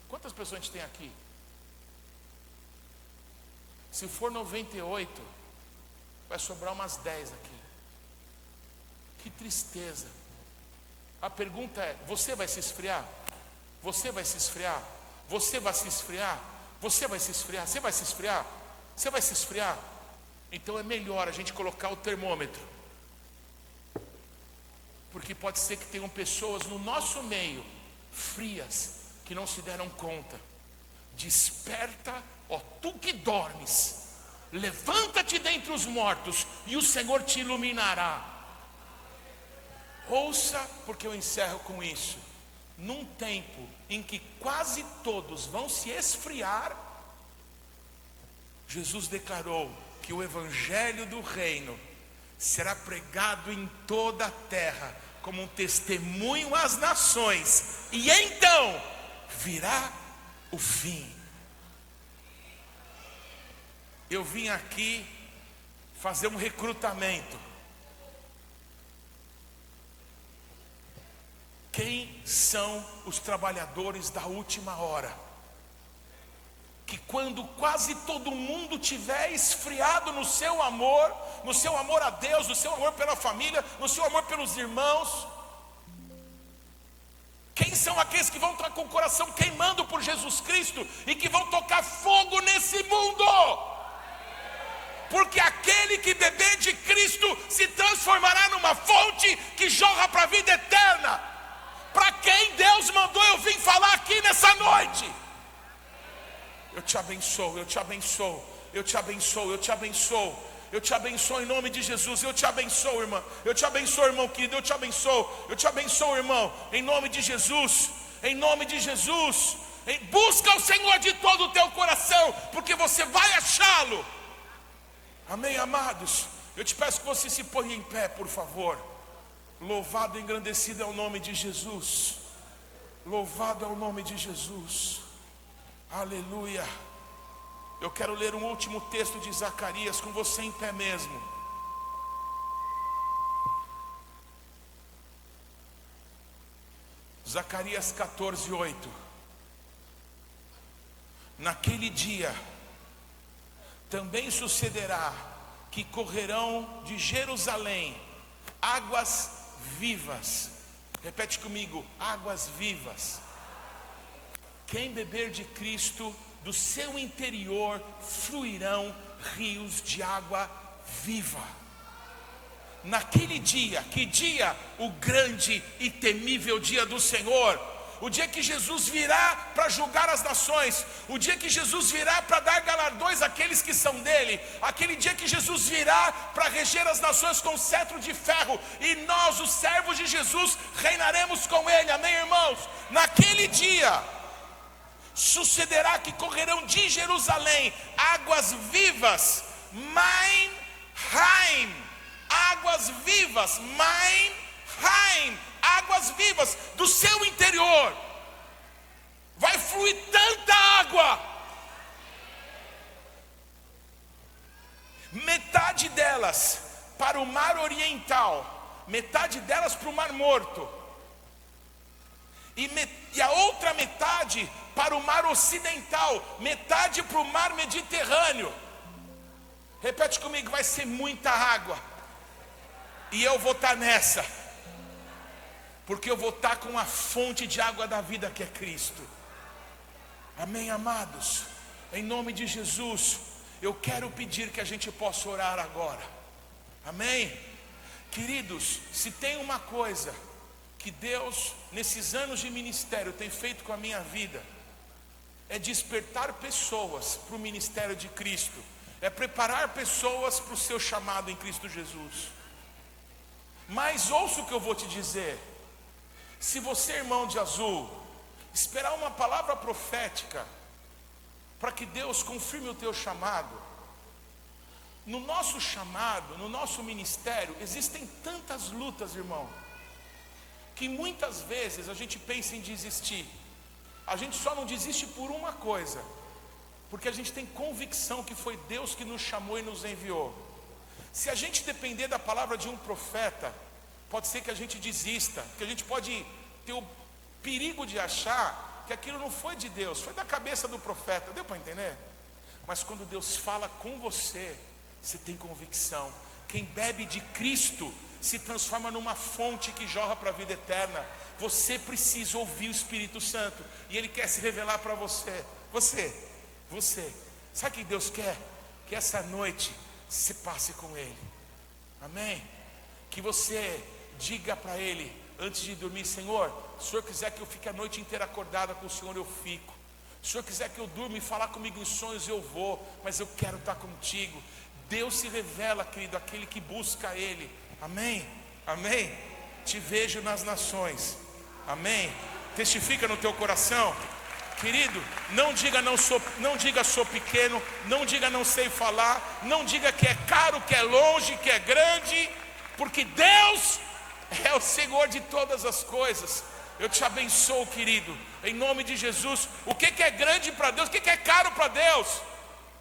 Speaker 2: Quantas pessoas a gente tem aqui? Se for 98, vai sobrar umas 10 aqui. Que tristeza. A pergunta é, você vai se esfriar? Você vai se esfriar? Você vai se esfriar? Você vai se esfriar? Você vai se esfriar? Você vai se esfriar? Então é melhor a gente colocar o termômetro. Porque pode ser que tenham pessoas no nosso meio, frias, que não se deram conta. Desperta, ó tu que dormes, levanta-te dentre os mortos, e o Senhor te iluminará. Ouça, porque eu encerro com isso. Num tempo em que quase todos vão se esfriar, Jesus declarou que o evangelho do reino será pregado em toda a terra como um testemunho às nações, e então virá o fim. Eu vim aqui fazer um recrutamento. Quem são os trabalhadores da última hora? Que quando quase todo mundo tiver esfriado no seu amor a Deus, no seu amor pela família, no seu amor pelos irmãos, quem são aqueles que vão estar com o coração queimando por Jesus Cristo e que vão tocar fogo nesse mundo? Porque aquele que beber de Cristo se transformará numa fonte que jorra para a vida eterna. Para quem Deus mandou eu vim falar aqui nessa noite. Eu te abençoo, eu te abençoo, eu te abençoo, eu te abençoo, eu te abençoo em nome de Jesus. Eu te abençoo, irmã, eu te abençoo, irmão querido, eu te abençoo, irmão, em nome de Jesus, em nome de Jesus. Busca o Senhor de todo o teu coração, porque você vai achá-lo. Amém, amados? Eu te peço que você se ponha em pé, por favor. Louvado e engrandecido é o nome de Jesus. Louvado é o nome de Jesus. Aleluia. Eu quero ler um último texto de Zacarias com você em pé mesmo. Zacarias 14:8. Naquele dia também sucederá que correrão de Jerusalém águas vivas. Repete comigo, águas vivas. Quem beber de Cristo, do seu interior fluirão rios de água viva. Naquele dia, que dia? O grande e temível dia do Senhor. O dia que Jesus virá para julgar as nações. O dia que Jesus virá para dar galardões àqueles que são dele. Aquele dia que Jesus virá para reger as nações com cetro de ferro. E nós, os servos de Jesus, reinaremos com ele. Amém, irmãos? Naquele dia sucederá que correrão de Jerusalém águas vivas, Maim Haim, águas vivas, Maim Haim, águas vivas do seu interior. Vai fluir tanta água metade delas para o mar oriental, metade delas para o mar morto, e a outra metade para o mar ocidental, metade para o mar Mediterrâneo. Repete comigo, vai ser muita água, e eu vou estar nessa, porque eu vou estar com a fonte de água da vida que é Cristo. Amém, amados? Em nome de Jesus, eu quero pedir que a gente possa orar agora. Amém? Queridos, se tem uma coisa que Deus, nesses anos de ministério, tem feito com a minha vida, é despertar pessoas para o ministério de Cristo, é preparar pessoas para o seu chamado em Cristo Jesus. Mas ouça o que eu vou te dizer. Se você, irmão de azul, esperar uma palavra profética para que Deus confirme o teu chamado, no nosso chamado, no nosso ministério, existem tantas lutas, irmão, que muitas vezes a gente pensa em desistir. A gente só não desiste por uma coisa, porque a gente tem convicção que foi Deus que nos chamou e nos enviou. Se a gente depender da palavra de um profeta, pode ser que a gente desista, que a gente pode ter o perigo de achar que aquilo não foi de Deus, foi da cabeça do profeta. Deu para entender? Mas quando Deus fala com você, você tem convicção. Quem bebe de Cristo se transforma numa fonte que jorra para a vida eterna. Você precisa ouvir o Espírito Santo, e Ele quer se revelar para você. Você, sabe o que Deus quer? Que essa noite se passe com Ele. Amém? Que você diga para Ele, antes de dormir: Senhor, se o Senhor quiser que eu fique a noite inteira acordada com o Senhor, eu fico. Se o Senhor quiser que eu durma e falar comigo em sonhos, eu vou, mas eu quero estar contigo. Deus se revela, querido, aquele que busca Ele. Amém? Amém? Te vejo nas nações. Amém? Testifica no teu coração. Querido, não diga sou pequeno, não diga não sei falar, não diga que é caro, que é longe, que é grande, porque Deus é o Senhor de todas as coisas. Eu te abençoo, querido, em nome de Jesus. O que é grande para Deus? O que é caro para Deus?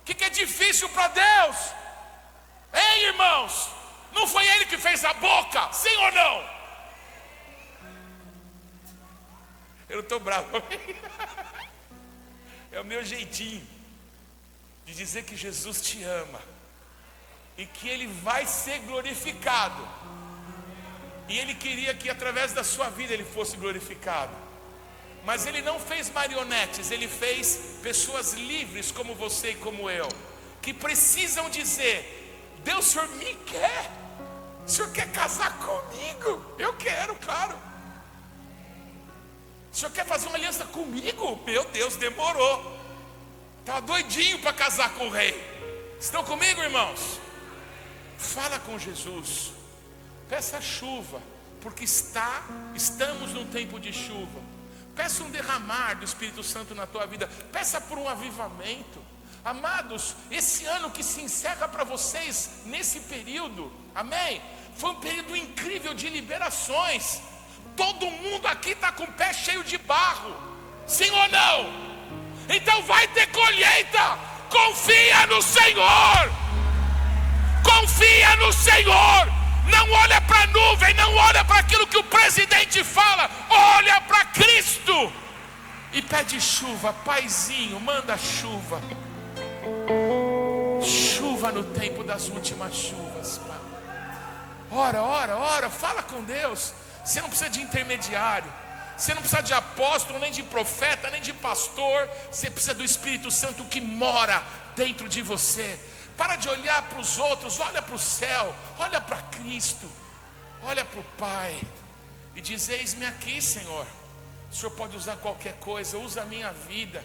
Speaker 2: O que é difícil para Deus? Ei, irmãos, não foi Ele que fez a boca, sim ou não? Eu não estou bravo. É o meu jeitinho de dizer que Jesus te ama e que Ele vai ser glorificado. E Ele queria que através da sua vida Ele fosse glorificado. Mas Ele não fez marionetes, Ele fez pessoas livres como você e como eu, que precisam dizer: Deus, o Senhor me quer? O Senhor quer casar comigo? Eu quero, claro. O Senhor quer fazer uma aliança comigo? Meu Deus, demorou. Estava doidinho para casar com o rei. Estão comigo, irmãos? Fala com Jesus. Peça chuva, porque estamos num tempo de chuva. Peça um derramar do Espírito Santo na tua vida. Peça por um avivamento. Amados, esse ano que se encerra para vocês nesse período, amém? Foi um período incrível de liberações. Todo mundo aqui está com o pé cheio de barro, sim ou não? Então vai ter colheita. Confia no Senhor. Confia no Senhor. Não olha para a nuvem, não olha para aquilo que o presidente fala. Olha para Cristo e pede chuva. Paizinho, manda chuva. Chuva no tempo das últimas chuvas, Pai. Ora, fala com Deus. Você não precisa de intermediário, você não precisa de apóstolo, nem de profeta, nem de pastor. Você precisa do Espírito Santo que mora dentro de você. Para de olhar para os outros, olha para o céu, olha para Cristo, olha para o Pai e diz: eis-me aqui, Senhor. O Senhor pode usar qualquer coisa, usa a minha vida.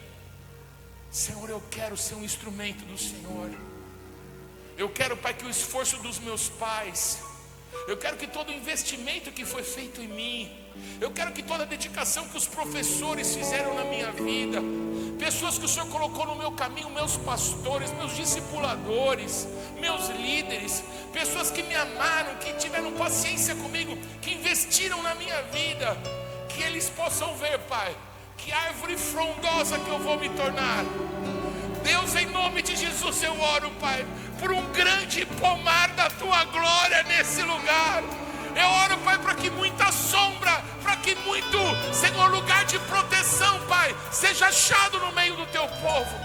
Speaker 2: Senhor, eu quero ser um instrumento do Senhor. Eu quero, Pai, que o esforço dos meus pais, eu quero que todo o investimento que foi feito em mim, eu quero que toda a dedicação que os professores fizeram na minha vida, pessoas que o Senhor colocou no meu caminho, meus pastores, meus discipuladores, meus líderes, pessoas que me amaram, que tiveram paciência comigo, que investiram na minha vida, que eles possam ver, Pai, que árvore frondosa que eu vou me tornar. Deus, em nome de Jesus eu oro, Pai, por um grande pomar da Tua glória nesse lugar. Eu oro, Pai, para que muita sombra, para que muito, Senhor, lugar de proteção, Pai, seja achado no meio do Teu povo.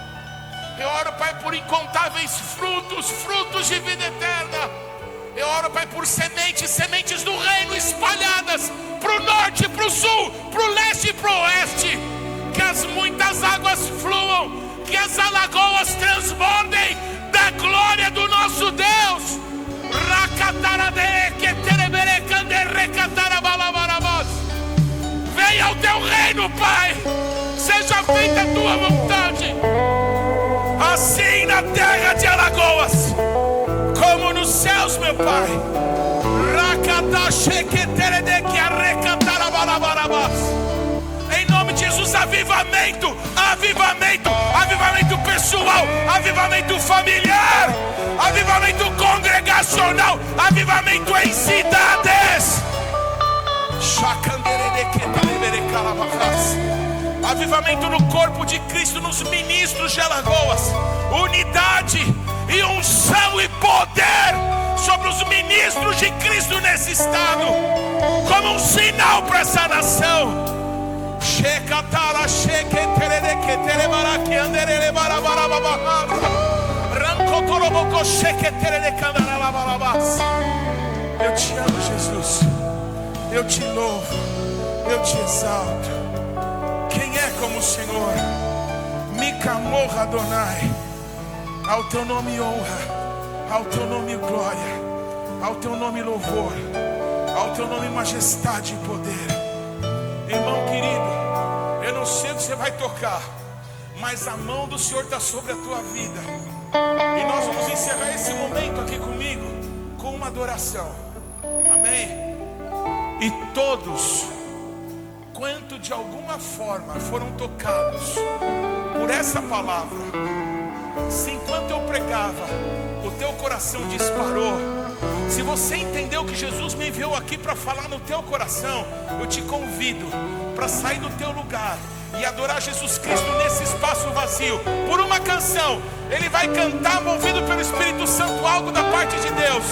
Speaker 2: Eu oro, Pai, por incontáveis frutos de vida eterna. Eu oro, Pai, por sementes do reino espalhadas para o norte, para o sul, para o leste e para o oeste. Que as muitas águas fluam, que as alagoas transbordem da glória do nosso Deus. Venha ao Teu reino, Pai, seja feita a Tua vontade, assim na terra de Alagoas como nos céus, meu Pai. Em nome de Jesus, avivamento pessoal, avivamento familiar, avivamento congregacional, avivamento em cidades, avivamento no corpo de Cristo, nos ministros de Alagoas, unidade e unção e poder sobre os ministros de Cristo nesse estado, como um sinal para essa nação. Eu te amo, Jesus, eu te louvo, eu te exalto. Quem é como o Senhor? Mikamor Adonai. Ao Teu nome honra, ao Teu nome glória, ao Teu nome louvor, ao Teu nome majestade e poder. Irmão querido, eu não sei o que você vai tocar, mas a mão do Senhor está sobre a tua vida. E nós vamos encerrar esse momento aqui comigo com uma adoração. Amém? E todos quanto de alguma forma foram tocados por essa palavra, se enquanto eu pregava o teu coração disparou, se você entendeu que Jesus me enviou aqui para falar no teu coração, eu te convido para sair do teu lugar e adorar Jesus Cristo nesse espaço vazio, por uma canção. Ele vai cantar movido pelo Espírito Santo algo da parte de Deus.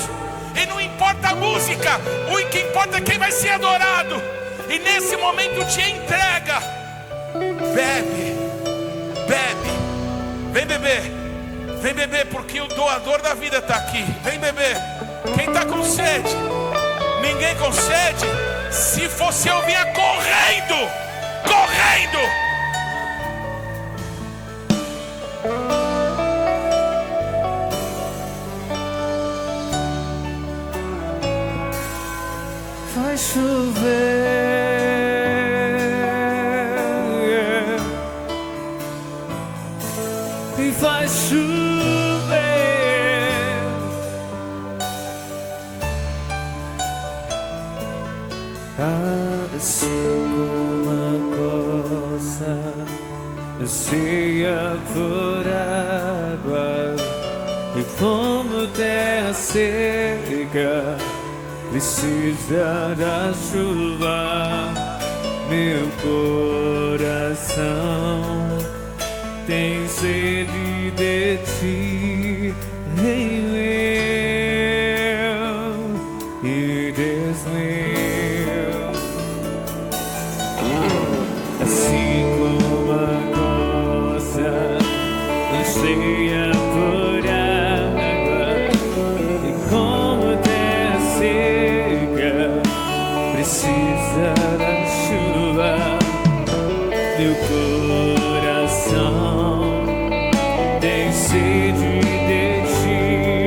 Speaker 2: E não importa a música, o que importa é quem vai ser adorado. E nesse momento de entrega, bebe, vem beber, porque o doador da vida está aqui. Vem beber. Quem está com sede? Ninguém com sede? Se fosse eu, vinha correndo.
Speaker 3: Vai chover e vai chover, assim como a coça anseia por água e como terra seca precisa da chuva. Meu coração tem sede de ti, Rei meu e Deus meu. Assim como a coça anseia por água e como terra seca precisa da chuva, meu coração tem sede de ti.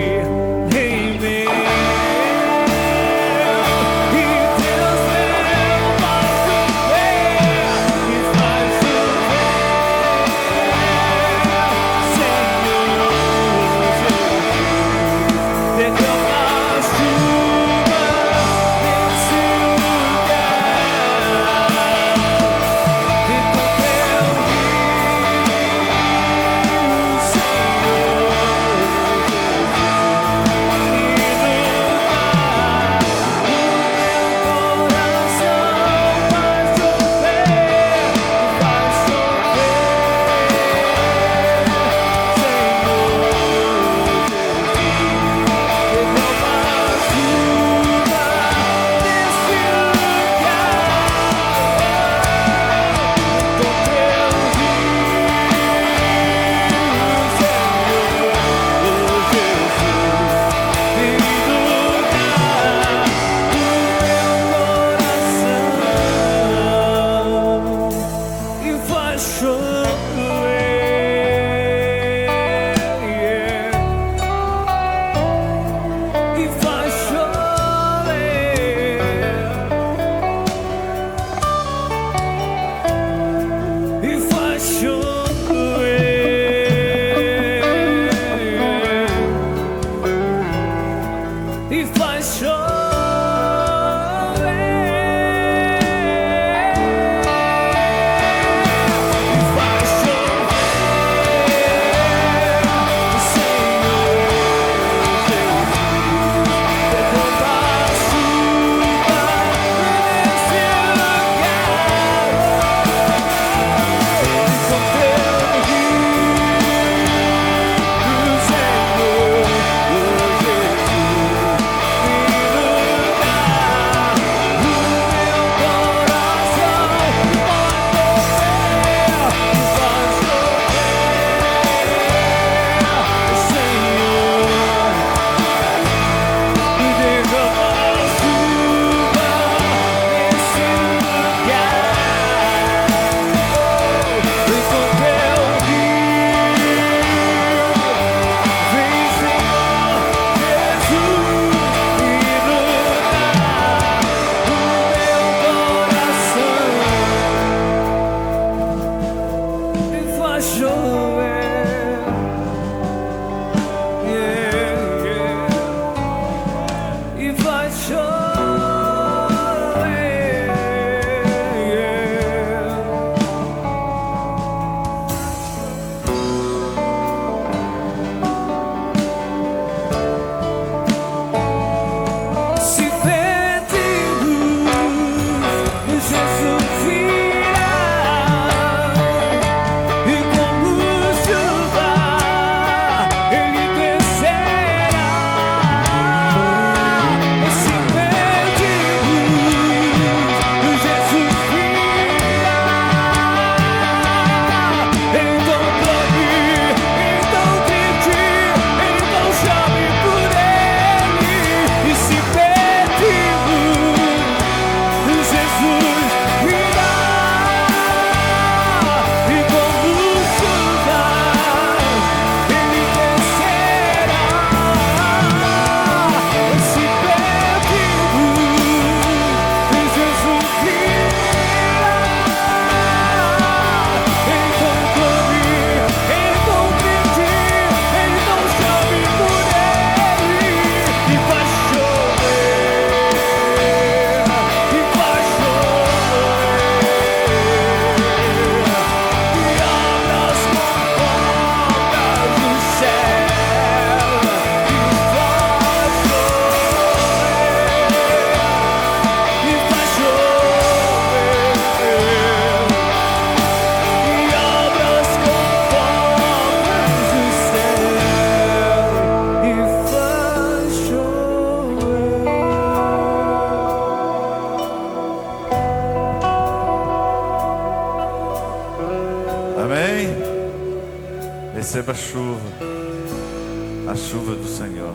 Speaker 1: Receba a chuva do Senhor.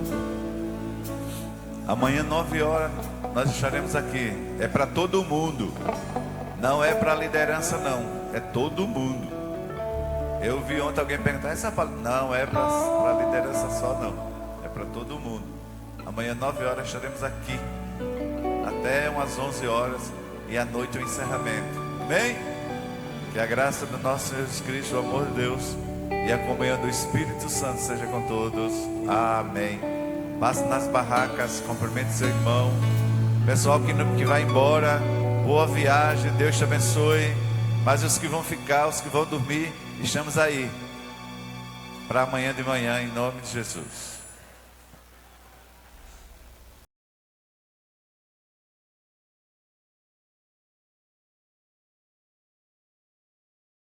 Speaker 1: Amanhã 9 horas nós estaremos aqui. É para todo mundo. Não é para liderança não. É todo mundo. Eu vi ontem alguém perguntar essa palavra. Não é para liderança só não. É para todo mundo. Amanhã 9 horas estaremos aqui. Até umas 11 horas. E à noite o encerramento. Amém? Que a graça do nosso Senhor Jesus Cristo, o amor de Deus e a comunhão do Espírito Santo seja com todos. Amém. Passe nas barracas, cumprimente seu irmão. Pessoal que vai embora, boa viagem, Deus te abençoe. Mas os que vão ficar, os que vão dormir, estamos aí para amanhã de manhã, em nome de Jesus.